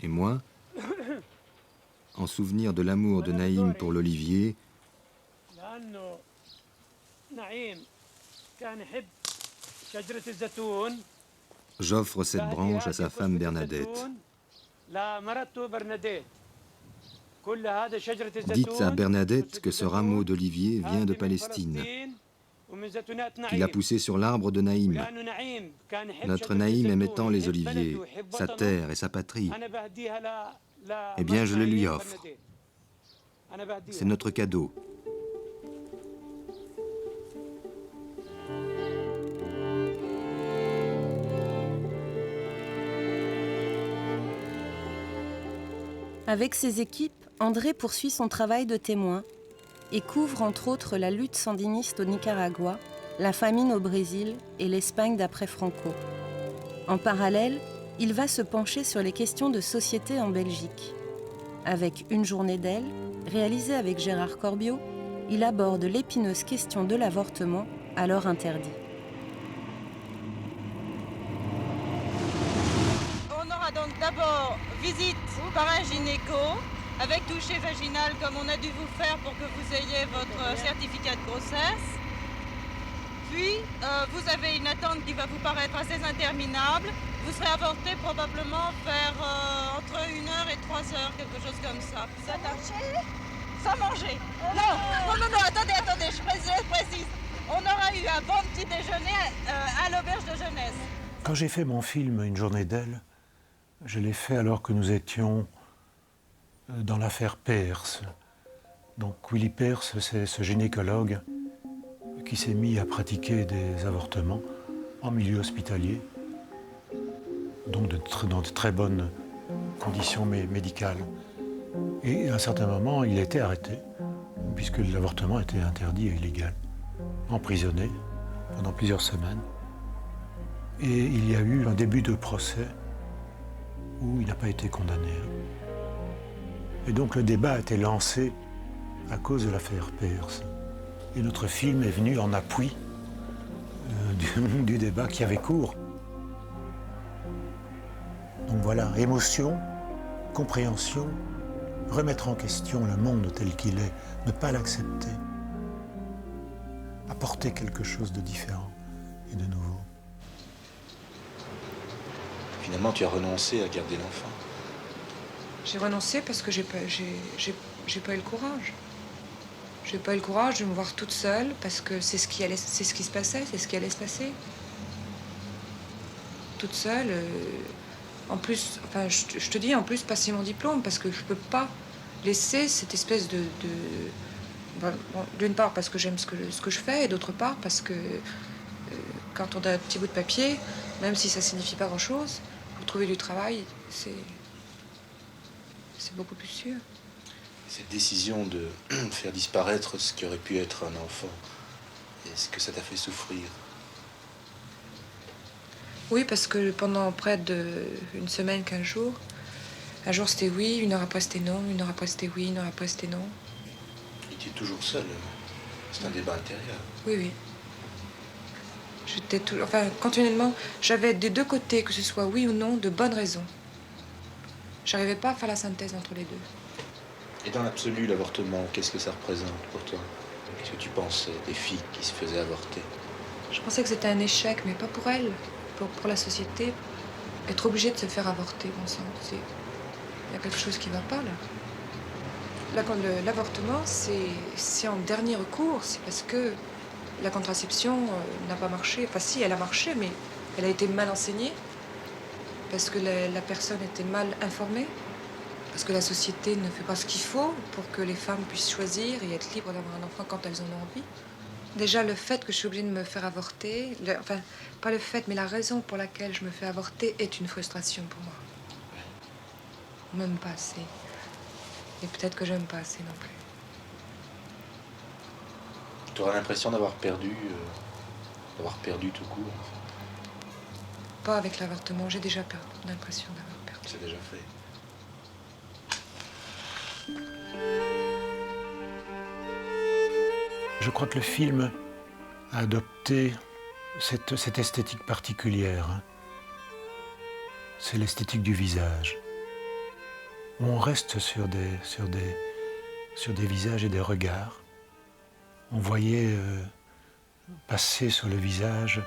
[SPEAKER 6] Et moi, en souvenir de l'amour de Naïm pour l'olivier, j'offre cette branche à sa femme Bernadette. Dites à Bernadette que ce rameau d'olivier vient de Palestine, qu'il a poussé sur l'arbre de Naïm. Notre Naïm aimait tant les oliviers, sa terre et sa patrie. Eh bien, je le lui offre. C'est notre cadeau.
[SPEAKER 1] Avec ses équipes, André poursuit son travail de témoin et couvre entre autres la lutte sandiniste au Nicaragua, la famine au Brésil et l'Espagne d'après Franco. En parallèle, il va se pencher sur les questions de société en Belgique. Avec Une journée d'elle, réalisée avec Gérard Corbiot, il aborde l'épineuse question de l'avortement, alors interdit.
[SPEAKER 7] On aura donc d'abord visite par un gynéco, avec toucher vaginal comme on a dû vous faire pour que vous ayez votre certificat de grossesse. Puis, vous avez une attente qui va vous paraître assez interminable. Vous serez avorté probablement vers entre 1h et 3h, quelque chose comme ça. Sans manger? Sans manger. Non, attendez, je précise. On aura eu un bon petit déjeuner à l'auberge de jeunesse.
[SPEAKER 4] Quand j'ai fait mon film Une journée d'elle, je l'ai fait alors que nous étions dans l'affaire Peers. Donc Willy Peers, c'est ce gynécologue qui s'est mis à pratiquer des avortements en milieu hospitalier, donc dans de très bonnes conditions médicales. Et à un certain moment, il a été arrêté, puisque l'avortement était interdit et illégal, emprisonné pendant plusieurs semaines. Et il y a eu un début de procès où il n'a pas été condamné. Et donc le débat a été lancé à cause de l'affaire Peers. Et notre film est venu en appui du débat qui avait cours. Donc voilà, émotion, compréhension, remettre en question le monde tel qu'il est, ne pas l'accepter, apporter quelque chose de différent et de nouveau.
[SPEAKER 10] Finalement, tu as renoncé à garder l'enfant.
[SPEAKER 12] J'ai renoncé parce que j'ai pas eu le courage. J'ai pas eu le courage de me voir toute seule parce que c'est ce qui se passait, c'est ce qui allait se passer. Toute seule. En plus, enfin, je te dis, en plus, passer mon diplôme parce que je peux pas laisser cette espèce de... Bon, d'une part parce que j'aime ce que je fais et d'autre part parce que quand on a un petit bout de papier, même si ça signifie pas grand-chose, pour trouver du travail, c'est beaucoup plus sûr.
[SPEAKER 10] Cette décision de faire disparaître ce qui aurait pu être un enfant, est-ce que ça t'a fait souffrir?
[SPEAKER 12] Oui, parce que pendant près d'une semaine, 15 jours, un jour c'était oui, une heure après c'était non, une heure après c'était oui, une heure après c'était non.
[SPEAKER 10] Et tu es toujours seule. C'est un débat intérieur.
[SPEAKER 12] Oui, oui. J'étais enfin, continuellement, j'avais des deux côtés, que ce soit oui ou non, de bonnes raisons. J'arrivais pas à faire la synthèse entre les deux.
[SPEAKER 10] Et dans l'absolu, l'avortement, qu'est-ce que ça représente pour toi? Qu'est-ce que tu penses des filles qui se faisaient avorter?
[SPEAKER 12] Je pensais que c'était un échec, mais pas pour elles. Pour la société, être obligée de se faire avorter, bon sang, il y a quelque chose qui ne va pas, là. L'avortement, c'est en dernier recours, c'est parce que la contraception n'a pas marché. Enfin si, elle a marché, mais elle a été mal enseignée, parce que la personne était mal informée, parce que la société ne fait pas ce qu'il faut pour que les femmes puissent choisir et être libres d'avoir un enfant quand elles en ont envie. Déjà, le fait que je suis obligée de me faire avorter, enfin, pas le fait, mais la raison pour laquelle je me fais avorter est une frustration pour moi. On m'aime pas assez. Et peut-être que j'aime pas assez non plus.
[SPEAKER 10] Tu auras l'impression d'avoir perdu tout court. En fait.
[SPEAKER 12] Pas avec l'avortement, j'ai déjà l'impression d'avoir perdu.
[SPEAKER 10] C'est déjà fait.
[SPEAKER 4] Je crois que le film a adopté cette esthétique particulière. C'est l'esthétique du visage. On reste sur des visages et des regards. On voyait passer sur le visage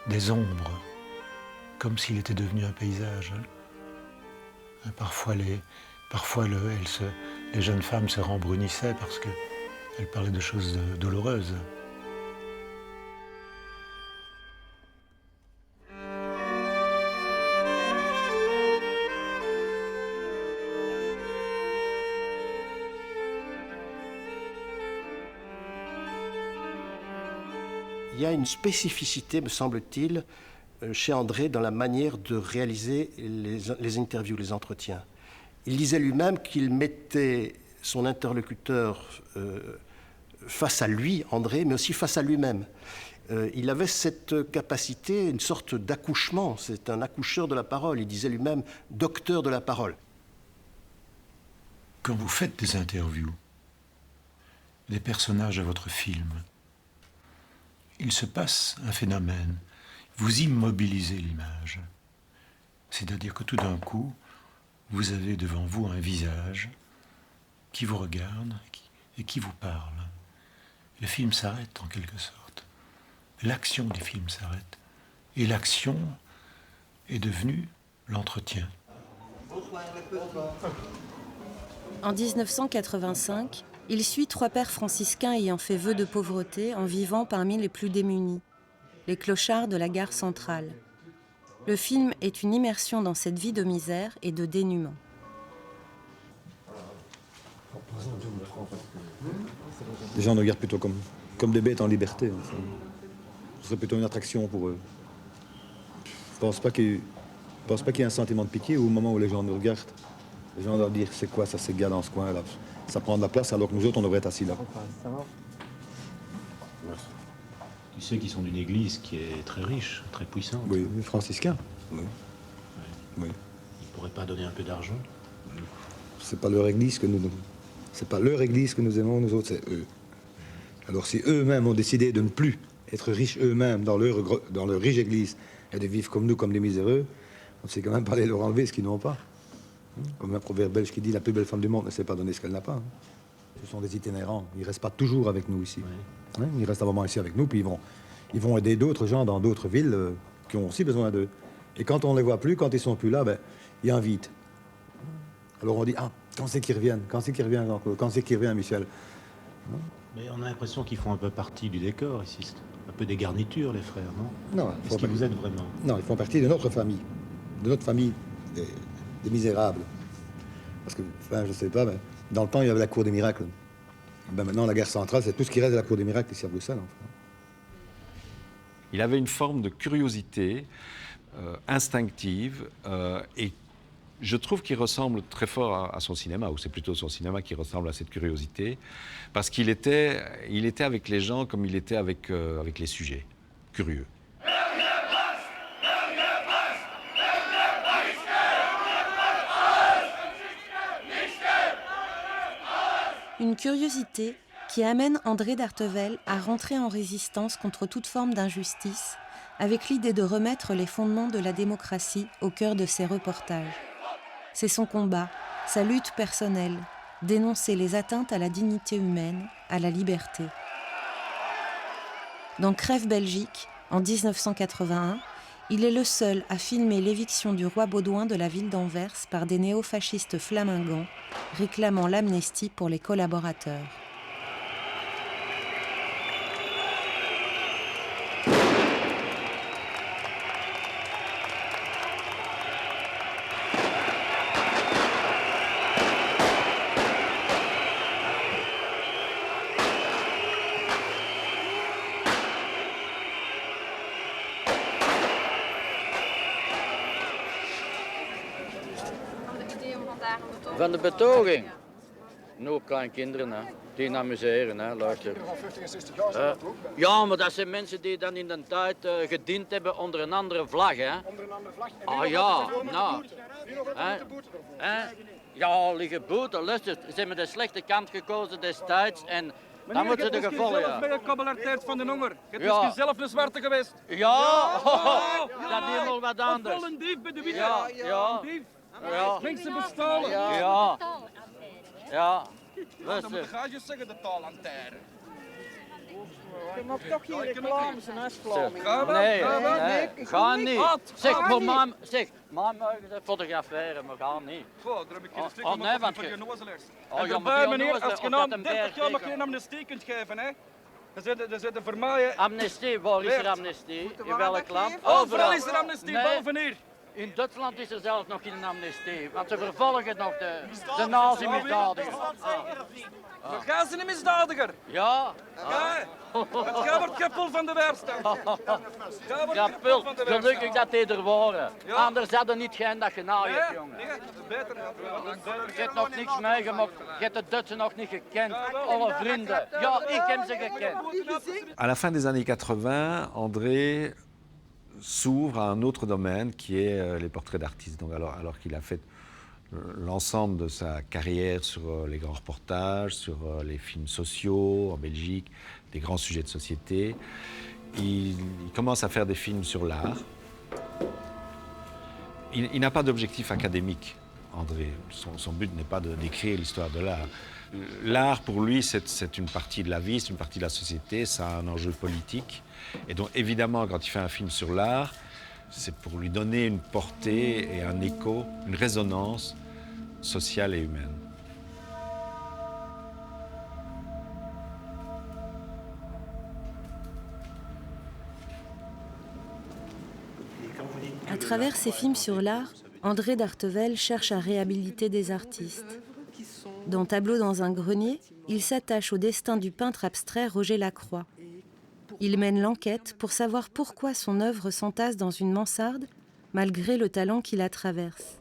[SPEAKER 4] des ombres, comme s'il était devenu un paysage. Parfois, les jeunes femmes se rembrunissaient parce qu'elles parlaient de choses douloureuses.
[SPEAKER 11] Il y a une spécificité, me semble-t-il, chez André dans la manière de réaliser les interviews, les entretiens. Il disait lui-même qu'il mettait son interlocuteur face à lui, André, mais aussi face à lui-même. Il avait cette capacité, une sorte d'accouchement. C'est un accoucheur de la parole. Il disait lui-même « docteur de la parole ».
[SPEAKER 4] Quand vous faites des interviews, des personnages de votre film, il se passe un phénomène. Vous immobilisez l'image. C'est-à-dire que tout d'un coup, vous avez devant vous un visage qui vous regarde et qui vous parle. Le film s'arrête en quelque sorte. L'action du film s'arrête. Et l'action est devenue l'entretien.
[SPEAKER 1] En 1985, il suit 3 pères franciscains ayant fait vœu de pauvreté en vivant parmi les plus démunis, les clochards de la gare centrale. Le film est une immersion dans cette vie de misère et de dénuement.
[SPEAKER 23] Les gens nous regardent plutôt comme des bêtes en liberté. Enfin. Ce serait plutôt une attraction pour eux. Je pense pas qu'ils ne pense pas qu'il y ait un sentiment de pitié au moment où les gens nous regardent. Les gens doivent dire c'est quoi ça, ces gars dans ce coin-là. Ça prend de la place alors que nous autres, on devrait être assis là.
[SPEAKER 16] Tu sais qu'ils sont d'une église qui est très riche, très puissante.
[SPEAKER 23] Oui, les franciscains. Oui. Oui.
[SPEAKER 16] Ils ne pourraient pas donner un peu d'argent?
[SPEAKER 23] C'est pas leur église que nous c'est pas leur église que nous aimons, nous autres, c'est eux. Alors si eux-mêmes ont décidé de ne plus être riches eux-mêmes dans leur riche église et de vivre comme nous, comme des miséreux, on ne sait quand même pas aller leur enlever ce qu'ils n'ont pas. Comme un proverbe belge qui dit « La plus belle femme du monde ne sait pas donner ce qu'elle n'a pas ». Ce sont des itinérants. Ils ne restent pas toujours avec nous ici. Oui. Ils restent un moment ici avec nous, puis ils vont aider d'autres gens dans d'autres villes qui ont aussi besoin d'eux. Et quand on ne les voit plus, quand ils ne sont plus là, ben, ils invitent. Alors on dit « Ah, quand c'est qu'ils reviennent? Quand c'est qu'ils reviennent, Jean-Claude? Quand c'est qu'ils reviennent, Michel ?»
[SPEAKER 16] Mais on a l'impression qu'ils font un peu partie du décor ici. Un peu des garnitures, les frères, non?
[SPEAKER 23] Non.
[SPEAKER 16] Est-ce qu'ils vous aident vraiment?
[SPEAKER 23] Non, ils font partie de notre famille. De notre famille des misérables. Parce que, enfin, je sais pas, mais dans le temps, il y avait la cour des miracles. Ben maintenant, la guerre centrale, c'est tout ce qui reste de la cour des miracles ici à Bruxelles. Enfin.
[SPEAKER 5] Il avait une forme de curiosité instinctive et je trouve qu'il ressemble très fort à son cinéma, ou c'est plutôt son cinéma qui ressemble à cette curiosité, parce qu'il était avec les gens comme il était avec les sujets, curieux.
[SPEAKER 1] Une curiosité qui amène André d'Artevelde à rentrer en résistance contre toute forme d'injustice, avec l'idée de remettre les fondements de la démocratie au cœur de ses reportages. C'est son combat, sa lutte personnelle, dénoncer les atteintes à la dignité humaine, à la liberté. Dans Crève Belgique, en 1981, il est le seul à filmer l'éviction du roi Baudouin de la ville d'Anvers par des néofascistes flamingants, réclamant l'amnistie pour les collaborateurs.
[SPEAKER 14] Van de betoging. Nu kleine kinderen, hè, die amuseren, hè, luister. Ja, maar dat zijn mensen die dan in de tijd gediend hebben onder een andere vlag, hè. Ah ja, nou. Ja, liggen boeten, luister. Ze hebben de slechte kant gekozen destijds en dan moeten ze de gevolgen.
[SPEAKER 15] Je bent gekabelarteerd van de honger. Je bent misschien zelf een zwarte geweest.
[SPEAKER 14] Ja, dat is helemaal wat anders.
[SPEAKER 15] Of wel een dief bij de witte.
[SPEAKER 14] Ja.
[SPEAKER 15] Een dief.
[SPEAKER 14] Ja.
[SPEAKER 15] Mensen bestalen.
[SPEAKER 14] Ja. Ja.
[SPEAKER 15] Dan moet de gages zeggen, de taallantaarn.
[SPEAKER 21] Je mag toch geen reclame zijn afslaan.
[SPEAKER 14] Nee, ga niet. Zeg, voor mam, zeg, mam mogen ze fotograferen, maar ga niet.
[SPEAKER 15] Goh, daar heb ik geen stuk
[SPEAKER 14] nee, want
[SPEAKER 15] voor je nozelaars.
[SPEAKER 14] Oh,
[SPEAKER 15] En
[SPEAKER 14] ja,
[SPEAKER 15] daarbij,
[SPEAKER 14] maar
[SPEAKER 15] meneer, als je na 30 jaar nog
[SPEAKER 14] berg
[SPEAKER 15] geen amnestie kunt geven, hè. Dan zit de vermaaien...
[SPEAKER 14] Amnestie, waar is er amnestie? In welk land?
[SPEAKER 15] Overal is er amnestie, boven hier.
[SPEAKER 14] In Duitsland is er zelfs nog geen amnestie, want ze vervolgen nog de nazi-misdadigers.
[SPEAKER 15] Ga ze een misdadiger?
[SPEAKER 14] Ja.
[SPEAKER 15] Ga wordt Keppel van de Weerstand.
[SPEAKER 14] Keppel, gelukkig dat die er waren. Anders hadden niet geen dat genaaid, jongen.
[SPEAKER 15] Beter.
[SPEAKER 14] Je hebt nog niks meegemaakt, je hebt de Duitsers nog niet gekend. Alle vrienden. Ja, ik heb ze gekend.
[SPEAKER 5] À la fin des années 80, André s'ouvre à un autre domaine qui est les portraits d'artistes. Donc alors qu'il a fait l'ensemble de sa carrière sur les grands reportages, sur les films sociaux en Belgique, des grands sujets de société, il commence à faire des films sur l'art. Il n'a pas d'objectif académique, André. Son but n'est pas de décrire l'histoire de l'art. L'art, pour lui, c'est une partie de la vie, c'est une partie de la société, ça a un enjeu politique. Et donc, évidemment, quand il fait un film sur l'art, c'est pour lui donner une portée et un écho, une résonance sociale et humaine.
[SPEAKER 1] À travers ses films sur l'art, André d'Artevelde cherche à réhabiliter des artistes. Dans Tableau dans un grenier, il s'attache au destin du peintre abstrait Roger Lacroix. Il mène l'enquête pour savoir pourquoi son œuvre s'entasse dans une mansarde malgré le talent qui la traverse.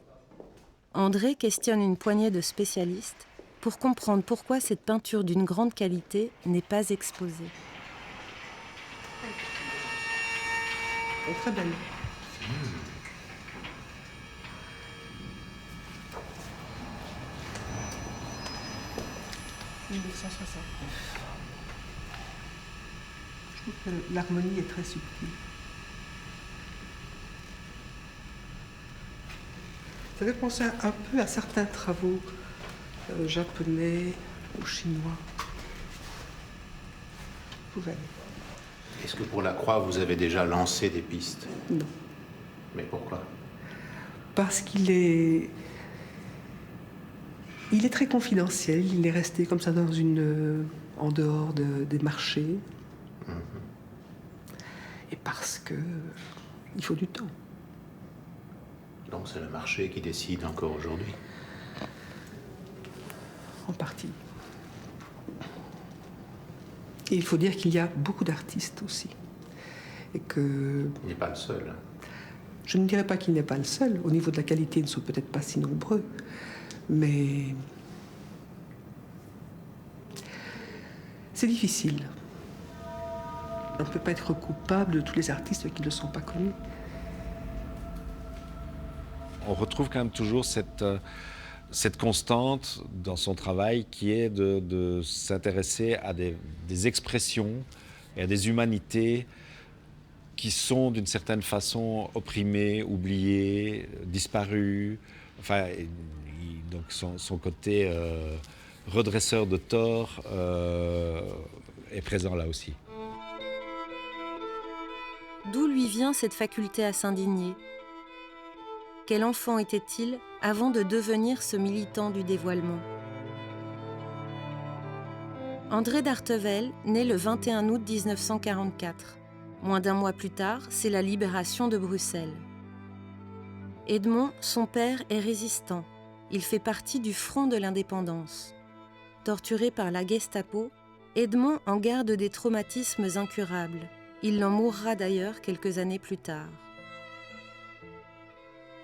[SPEAKER 1] André questionne une poignée de spécialistes pour comprendre pourquoi cette peinture d'une grande qualité n'est pas exposée.
[SPEAKER 8] Elle est très belle. 1969. Je trouve que l'harmonie est très subtile. Ça fait penser un peu à certains travaux japonais ou chinois. Pouvait.
[SPEAKER 10] Est-ce que pour la croix, vous avez déjà lancé des pistes?
[SPEAKER 8] Non.
[SPEAKER 10] Mais pourquoi?
[SPEAKER 8] Parce qu'il est... Il est très confidentiel, il est resté comme ça dans en dehors des marchés. Et parce que il faut du temps.
[SPEAKER 10] Donc c'est le marché qui décide encore aujourd'hui?
[SPEAKER 8] En partie. Et il faut dire qu'il y a beaucoup d'artistes aussi. Et que...
[SPEAKER 10] Il n'est pas le seul.
[SPEAKER 8] Je ne dirais pas qu'il n'est pas le seul. Au niveau de la qualité, ils ne sont peut-être pas si nombreux. Mais c'est difficile. On ne peut pas être coupable de tous les artistes qui ne sont pas connus.
[SPEAKER 5] On retrouve quand même toujours cette constante dans son travail qui est de s'intéresser à des expressions et à des humanités qui sont d'une certaine façon opprimées, oubliées, disparues. Enfin, donc son côté redresseur de tort est présent là aussi.
[SPEAKER 1] D'où lui vient cette faculté à s'indigner? Quel enfant était-il avant de devenir ce militant du dévoilement? André d'Artevelde naît le 21 août 1944. Moins d'un mois plus tard, c'est la libération de Bruxelles. Edmond, son père, est résistant. Il fait partie du Front de l'Indépendance. Torturé par la Gestapo, Edmond en garde des traumatismes incurables. Il en mourra d'ailleurs quelques années plus tard.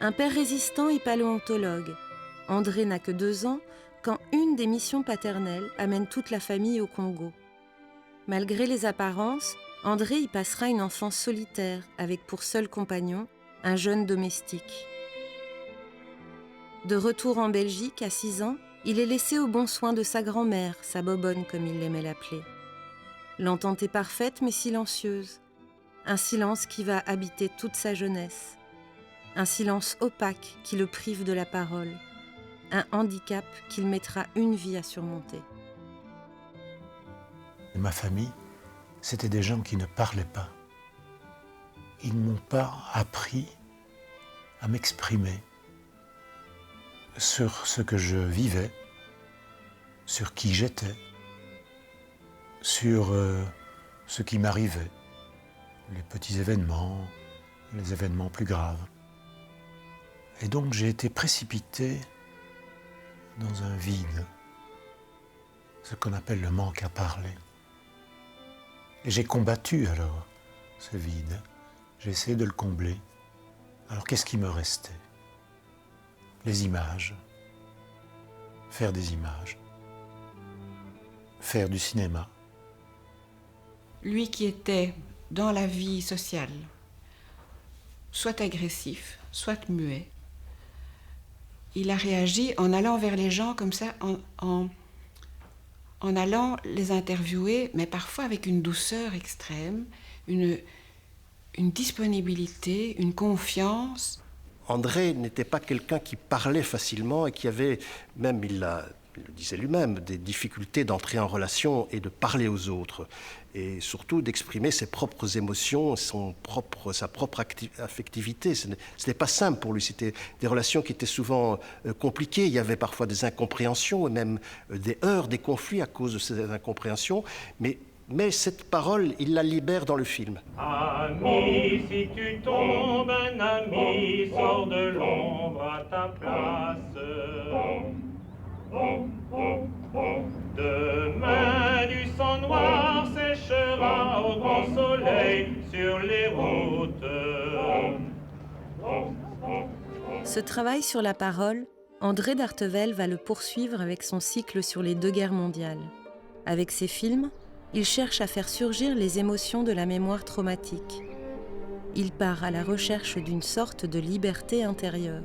[SPEAKER 1] Un père résistant et paléontologue. André n'a que 2 ans quand une des missions paternelles amène toute la famille au Congo. Malgré les apparences, André y passera une enfance solitaire avec pour seul compagnon un jeune domestique. De retour en Belgique à 6 ans, il est laissé au bon soin de sa grand-mère, sa bobonne comme il l'aimait l'appeler. L'entente est parfaite mais silencieuse. Un silence qui va habiter toute sa jeunesse. Un silence opaque qui le prive de la parole. Un handicap qu'il mettra une vie à surmonter.
[SPEAKER 4] Ma famille, c'était des gens qui ne parlaient pas. Ils ne m'ont pas appris à m'exprimer sur ce que je vivais, sur qui j'étais, sur ce qui m'arrivait, les petits événements, les événements plus graves. Et donc j'ai été précipité dans un vide, ce qu'on appelle le manque à parler. Et j'ai combattu alors ce vide, j'ai essayé de le combler. Alors qu'est-ce qui me restait? Les images, faire des images, faire du cinéma.
[SPEAKER 12] Lui qui était dans la vie sociale, soit agressif, soit muet, il a réagi en allant vers les gens comme ça, en allant les interviewer, mais parfois avec une douceur extrême, une disponibilité, une confiance.
[SPEAKER 11] André n'était pas quelqu'un qui parlait facilement et qui avait, même il le disait lui-même, des difficultés d'entrer en relation et de parler aux autres. Et surtout d'exprimer ses propres émotions, sa propre affectivité. Ce n'était pas simple pour lui, c'était des relations qui étaient souvent compliquées. Il y avait parfois des incompréhensions et même des heurts, des conflits à cause de ces incompréhensions. Mais cette parole, il la libère dans le film.
[SPEAKER 17] Ami, si tu tombes, un ami sort de l'ombre à ta place. Demain, du sang noir séchera au grand soleil sur les routes.
[SPEAKER 1] Ce travail sur la parole, André d'Artevelde va le poursuivre avec son cycle sur les 2 guerres mondiales. Avec ses films, il cherche à faire surgir les émotions de la mémoire traumatique. Il part à la recherche d'une sorte de liberté intérieure.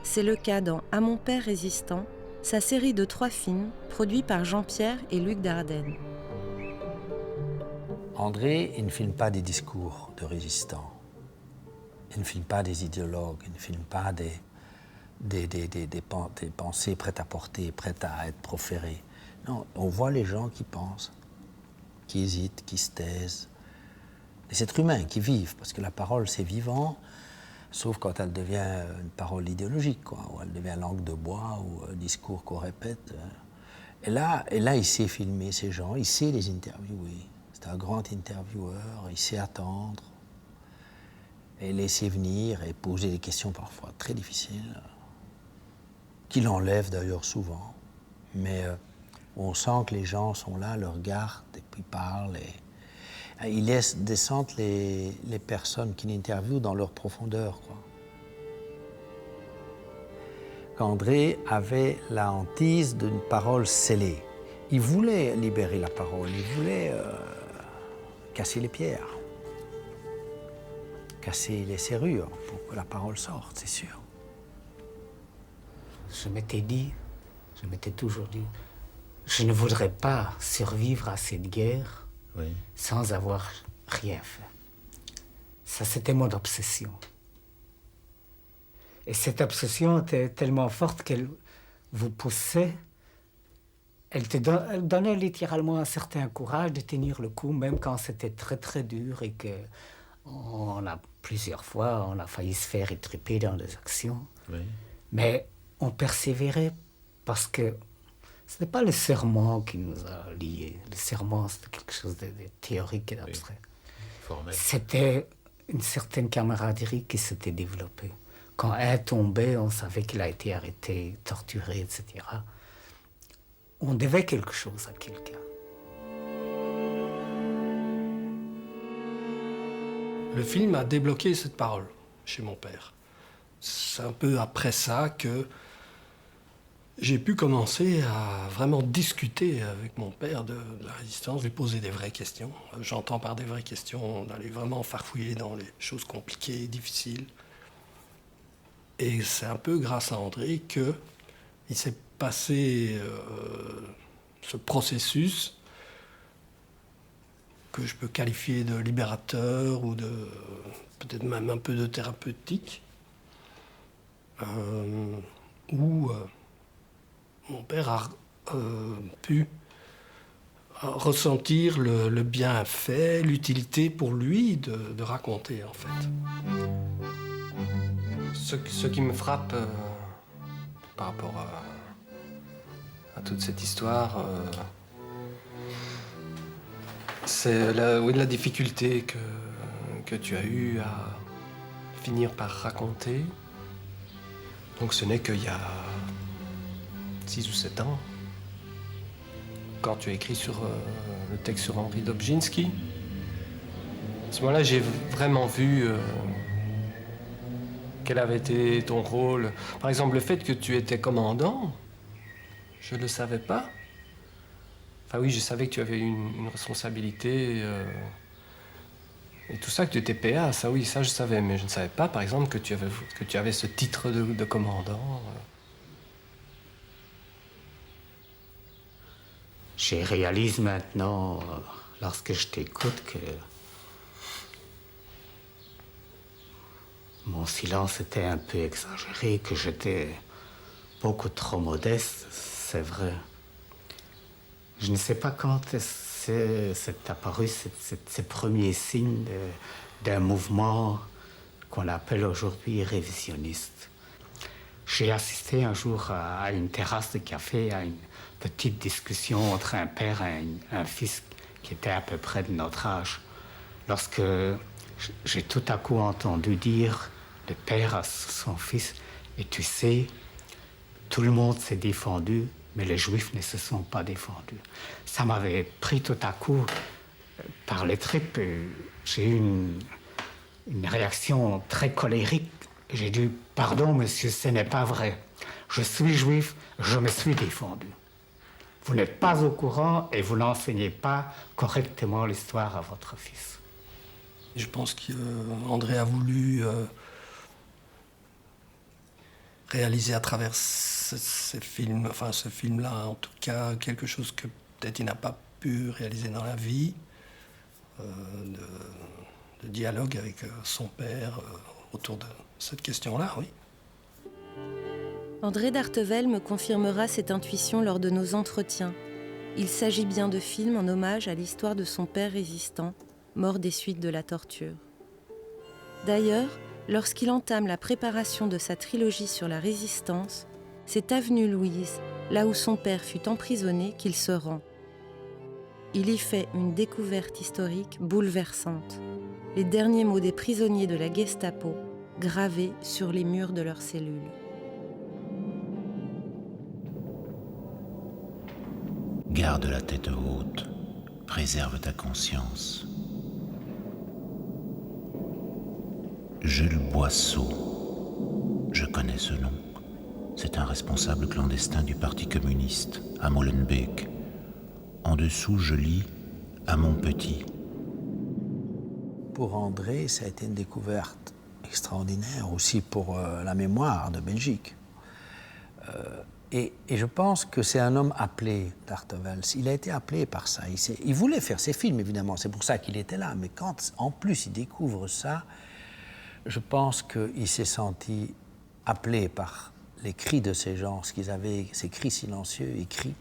[SPEAKER 1] C'est le cas dans « À mon père résistant », sa série de 3 films produits par Jean-Pierre et Luc Dardenne.
[SPEAKER 18] André, il ne filme pas des discours de résistants. Il ne filme pas des idéologues, il ne filme pas des pensées prêtes à porter, prêtes à être proférées. Non, on voit les gens qui pensent, qui hésitent, qui se taisent. Les êtres humains qui vivent, parce que la parole, c'est vivant, sauf quand elle devient une parole idéologique, quoi, ou elle devient langue de bois, ou un discours qu'on répète. Et là, il sait filmer ces gens, il sait les interviewer. C'est un grand intervieweur, il sait attendre, et laisser venir, et poser des questions parfois très difficiles, qu'il enlève d'ailleurs souvent, mais on sent que les gens sont là, le regardent, et puis parlent, et il laisse descendre les personnes qu'il interviewe dans leur profondeur, quoi. André avait la hantise d'une parole scellée. Il voulait libérer la parole, il voulait casser les pierres, casser les serrures pour que la parole sorte, c'est sûr.
[SPEAKER 19] Je m'étais toujours dit, je ne voudrais pas survivre à cette guerre sans avoir rien fait. Ça, c'était mon obsession. Et cette obsession était tellement forte qu'elle vous poussait, elle donnait littéralement un certain courage de tenir le coup, même quand c'était très très dur et que plusieurs fois, on a failli se faire étriper dans des actions. Oui. Mais on persévérait parce que ce n'est pas le serment qui nous a liés. Le serment, c'était quelque chose de théorique et d'abstrait. Oui. C'était une certaine camaraderie qui s'était développée. Quand un tombait, on savait qu'il a été arrêté, torturé, etc. On devait quelque chose à quelqu'un.
[SPEAKER 20] Le film a débloqué cette parole chez mon père. C'est un peu après ça que j'ai pu commencer à vraiment discuter avec mon père de la résistance, lui poser des vraies questions. J'entends par des vraies questions, d'aller vraiment farfouiller dans les choses compliquées, difficiles. Et c'est un peu grâce à André qu'il s'est passé ce processus que je peux qualifier de libérateur ou de peut-être même un peu de thérapeutique, où mon père a pu ressentir le bienfait, l'utilité pour lui de raconter, en fait. Ce qui me frappe par rapport à toute cette histoire, c'est la difficulté que tu as eue à finir par raconter. Donc ce n'est qu'il y a 6 ou 7 ans, quand tu as écrit sur le texte sur Henri Dobzhinsky. À ce moment-là, j'ai vraiment vu quel avait été ton rôle. Par exemple, le fait que tu étais commandant, je ne le savais pas. Enfin oui, je savais que tu avais une responsabilité et tout ça, que tu étais PA, ça oui, ça je savais, mais je ne savais pas, par exemple, que tu avais ce titre de commandant.
[SPEAKER 19] Je réalise maintenant, lorsque je t'écoute, que mon silence était un peu exagéré, que j'étais beaucoup trop modeste, c'est vrai. Je ne sais pas quand c'est apparu ces premiers signes d'un mouvement qu'on appelle aujourd'hui révisionniste. J'ai assisté un jour à une terrasse de café, à une petite discussion entre un père et un fils qui était à peu près de notre âge. Lorsque j'ai tout à coup entendu dire le père à son fils, et tu sais, tout le monde s'est défendu, mais les Juifs ne se sont pas défendus. Ça m'avait pris tout à coup par les tripes. J'ai eu une réaction très colérique J'ai dit, pardon monsieur, ce n'est pas vrai. Je suis juif, je me suis défendu. Vous n'êtes pas au courant et vous n'enseignez pas correctement l'histoire à votre fils.
[SPEAKER 20] Je pense qu'André a voulu réaliser à travers ces films, enfin ce film-là en tout cas, quelque chose que peut-être il n'a pas pu réaliser dans la vie, de dialogue avec son père autour de cette question-là, oui.
[SPEAKER 1] André d'Artevelde me confirmera cette intuition lors de nos entretiens. Il s'agit bien de films en hommage à l'histoire de son père résistant, mort des suites de la torture. D'ailleurs, lorsqu'il entame la préparation de sa trilogie sur la résistance, c'est avenue Louise, là où son père fut emprisonné, qu'il se rend. Il y fait une découverte historique bouleversante. Les derniers mots des prisonniers de la Gestapo, gravés sur les murs de leurs cellules.
[SPEAKER 3] Garde la tête haute, préserve ta conscience. Jules Boisseau, je connais ce nom. C'est un responsable clandestin du Parti communiste à Molenbeek. En dessous, je lis « À mon petit ».
[SPEAKER 18] Pour André, ça a été une découverte extraordinaire aussi pour la mémoire de Belgique. Et je pense que c'est un homme appelé, d'Artevelde. Il a été appelé par ça. Il voulait faire ses films, évidemment, c'est pour ça qu'il était là. Mais quand, en plus, il découvre ça, je pense qu'il s'est senti appelé par les cris de ces gens, ce qu'ils avaient, ces cris silencieux écrits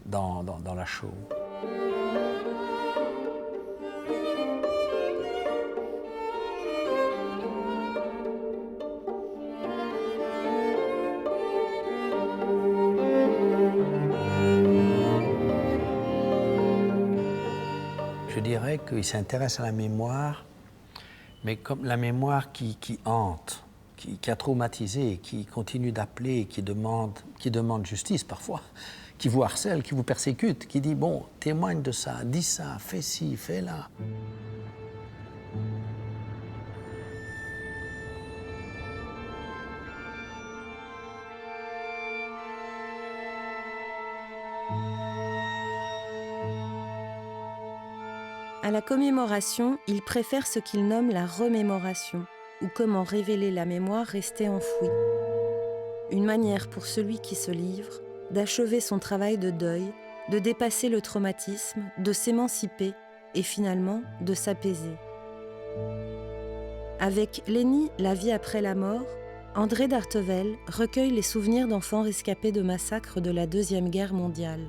[SPEAKER 18] dans la show. Je dirais qu'il s'intéresse à la mémoire, mais comme la mémoire qui hante, qui a traumatisé, qui continue d'appeler, qui demande justice parfois, qui vous harcèle, qui vous persécute, qui dit « bon, témoigne de ça, dis ça, fais ci, fais là ».
[SPEAKER 1] À la commémoration, il préfère ce qu'il nomme la remémoration, ou comment révéler la mémoire restée enfouie. Une manière pour celui qui se livre d'achever son travail de deuil, de dépasser le traumatisme, de s'émanciper et finalement de s'apaiser. Avec Lénie, la vie après la mort, André d'Artevelde recueille les souvenirs d'enfants rescapés de massacres de la Deuxième Guerre mondiale.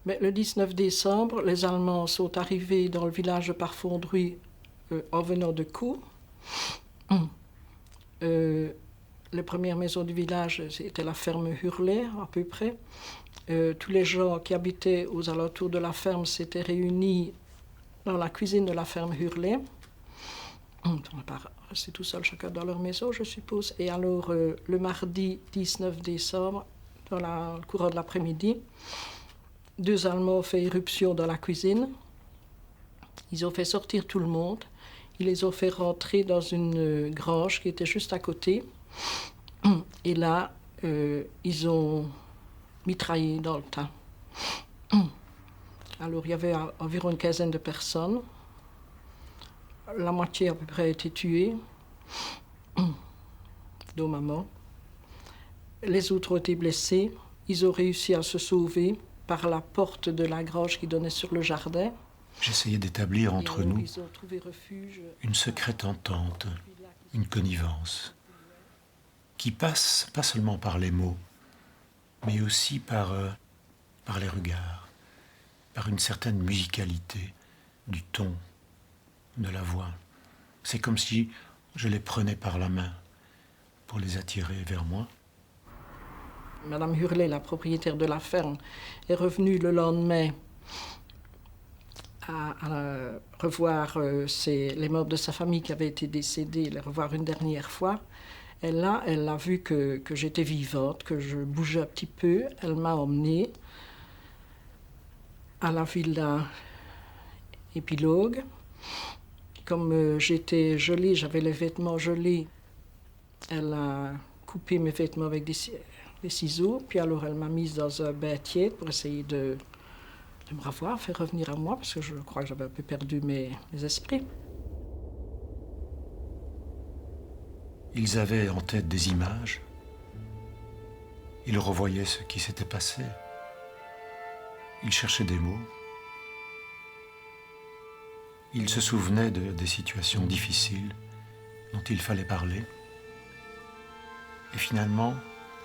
[SPEAKER 9] Mais le 19 décembre, les Allemands sont arrivés dans le village de Parfondruy en venant de Caux. Les premières maisons du village, c'était la ferme Hurlet, à peu près. Tous les gens qui habitaient aux alentours de la ferme s'étaient réunis dans la cuisine de la ferme Hurlet. On n'est pas restés tout seuls, chacun dans leur maison, je suppose. Et alors, le mardi 19 décembre, dans le courant de l'après-midi, 2 Allemands ont fait irruption dans la cuisine. Ils ont fait sortir tout le monde. Ils les ont fait rentrer dans une grange qui était juste à côté. Et là, ils ont mitraillé dans le tas. Alors, il y avait environ une quinzaine de personnes. La moitié à peu près a été tuée, dont maman. Les autres ont été blessés. Ils ont réussi à se sauver par la porte de la grange qui donnait sur le jardin.
[SPEAKER 4] J'essayais d'établir entre nous
[SPEAKER 9] ils ont trouvé refuge.
[SPEAKER 4] une secrète entente, une connivence, qui passe pas seulement par les mots, mais aussi par les regards, par une certaine musicalité du ton, de la voix. C'est comme si je les prenais par la main pour les attirer vers moi.
[SPEAKER 9] Madame Hurlet, la propriétaire de la ferme, est revenue le lendemain à revoir les membres de sa famille qui avaient été décédés, les revoir une dernière fois. Et là, elle a vu que j'étais vivante, que je bougeais un petit peu. Elle m'a emmenée à la villa Épilogue. Comme j'étais jolie, j'avais les vêtements jolis, elle a coupé mes vêtements avec des ciseaux, puis alors elle m'a mise dans un bain tiède pour essayer de me revoir, faire revenir à moi, parce que je crois que j'avais un peu perdu mes esprits.
[SPEAKER 4] Ils avaient en tête des images. Ils revoyaient ce qui s'était passé. Ils cherchaient des mots. Ils se souvenaient des situations difficiles dont il fallait parler. Et finalement,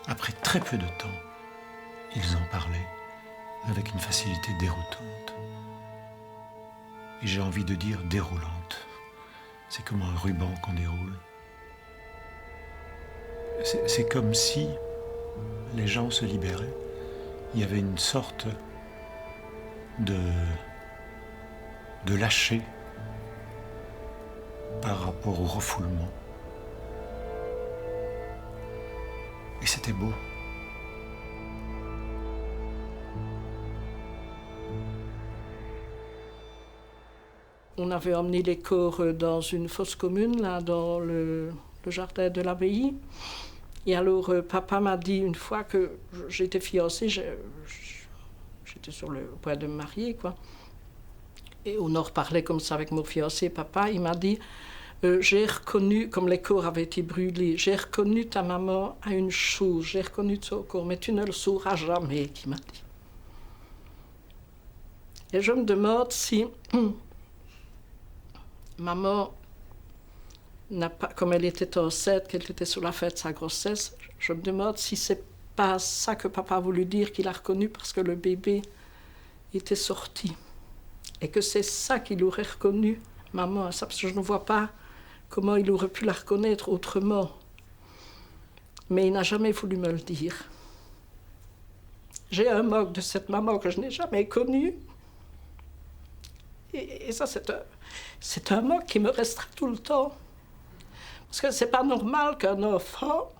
[SPEAKER 4] après très peu de temps, ils en parlaient avec une facilité déroutante. Et j'ai envie de dire déroulante. C'est comme un ruban qu'on déroule. C'est comme si les gens se libéraient. Il y avait une sorte de lâcher par rapport au refoulement. Et c'était beau.
[SPEAKER 9] On avait emmené les corps dans une fosse commune, là, dans le jardin de l'abbaye. Et alors, papa m'a dit une fois que j'étais fiancée, j'étais sur le point de me marier, quoi. Et on en reparlait comme ça avec mon fiancé, papa. Il m'a dit, j'ai reconnu, comme les corps avaient été brûlés, j'ai reconnu ta maman à une chose, j'ai reconnu son corps, mais tu ne le sauras jamais, il m'a dit. Et je me demande si maman n'a pas, comme elle était enceinte, qu'elle était sur la fin de sa grossesse, je me demande si c'est pas ça que papa a voulu dire, qu'il a reconnu parce que le bébé était sorti. Et que c'est ça qu'il aurait reconnu, maman, ça, parce que je ne vois pas comment il aurait pu la reconnaître autrement. Mais il n'a jamais voulu me le dire. J'ai un moque de cette maman que je n'ai jamais connue. Et ça, c'est un moque qui me restera tout le temps. Parce que c'est pas normal qu'un enfant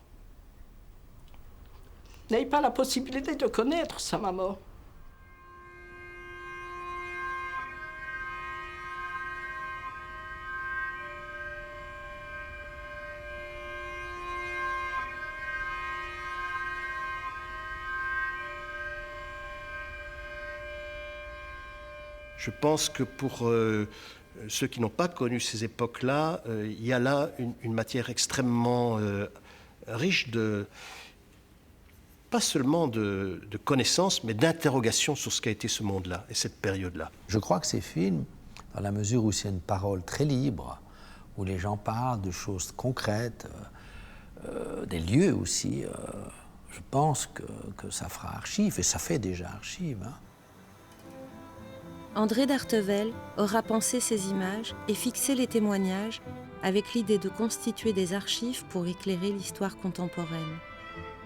[SPEAKER 9] n'ait pas la possibilité de connaître sa maman.
[SPEAKER 11] Je pense que pour ceux qui n'ont pas connu ces époques-là, il y a là une matière extrêmement riche pas seulement de connaissances, mais d'interrogations sur ce qu'a été ce monde-là et cette période-là.
[SPEAKER 18] Je crois que ces films, dans la mesure où c'est une parole très libre, où les gens parlent de choses concrètes, des lieux aussi, je pense que ça fera archive, et ça fait déjà archive. Hein.
[SPEAKER 1] André d'Artevelde aura pensé ces images et fixé les témoignages avec l'idée de constituer des archives pour éclairer l'histoire contemporaine.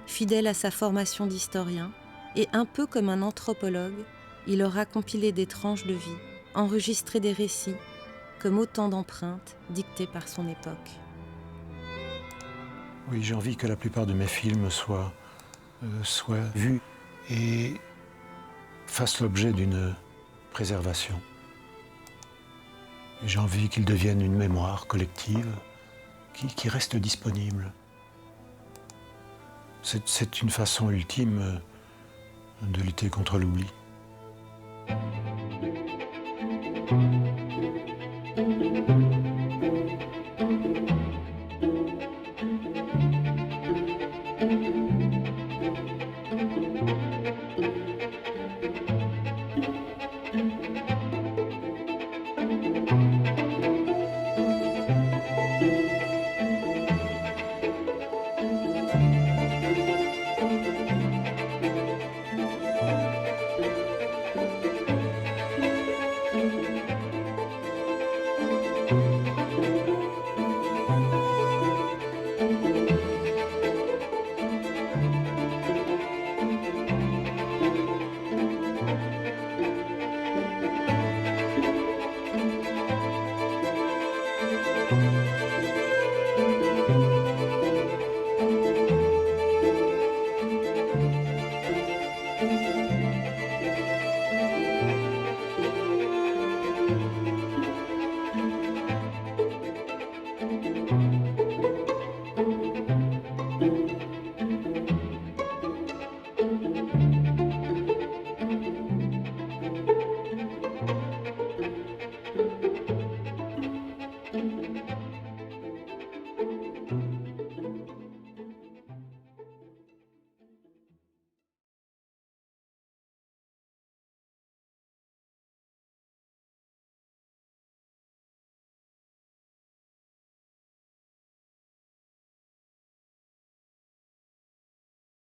[SPEAKER 1] Fidèle à sa formation d'historien et un peu comme un anthropologue, il aura compilé des tranches de vie, enregistré des récits, comme autant d'empreintes dictées par son époque.
[SPEAKER 4] Oui, j'ai envie que la plupart de mes films soient vus et fassent l'objet d'une préservation. J'ai envie qu'ils deviennent une mémoire collective qui reste disponible. C'est une façon ultime de lutter contre l'oubli.
[SPEAKER 1] Thank you.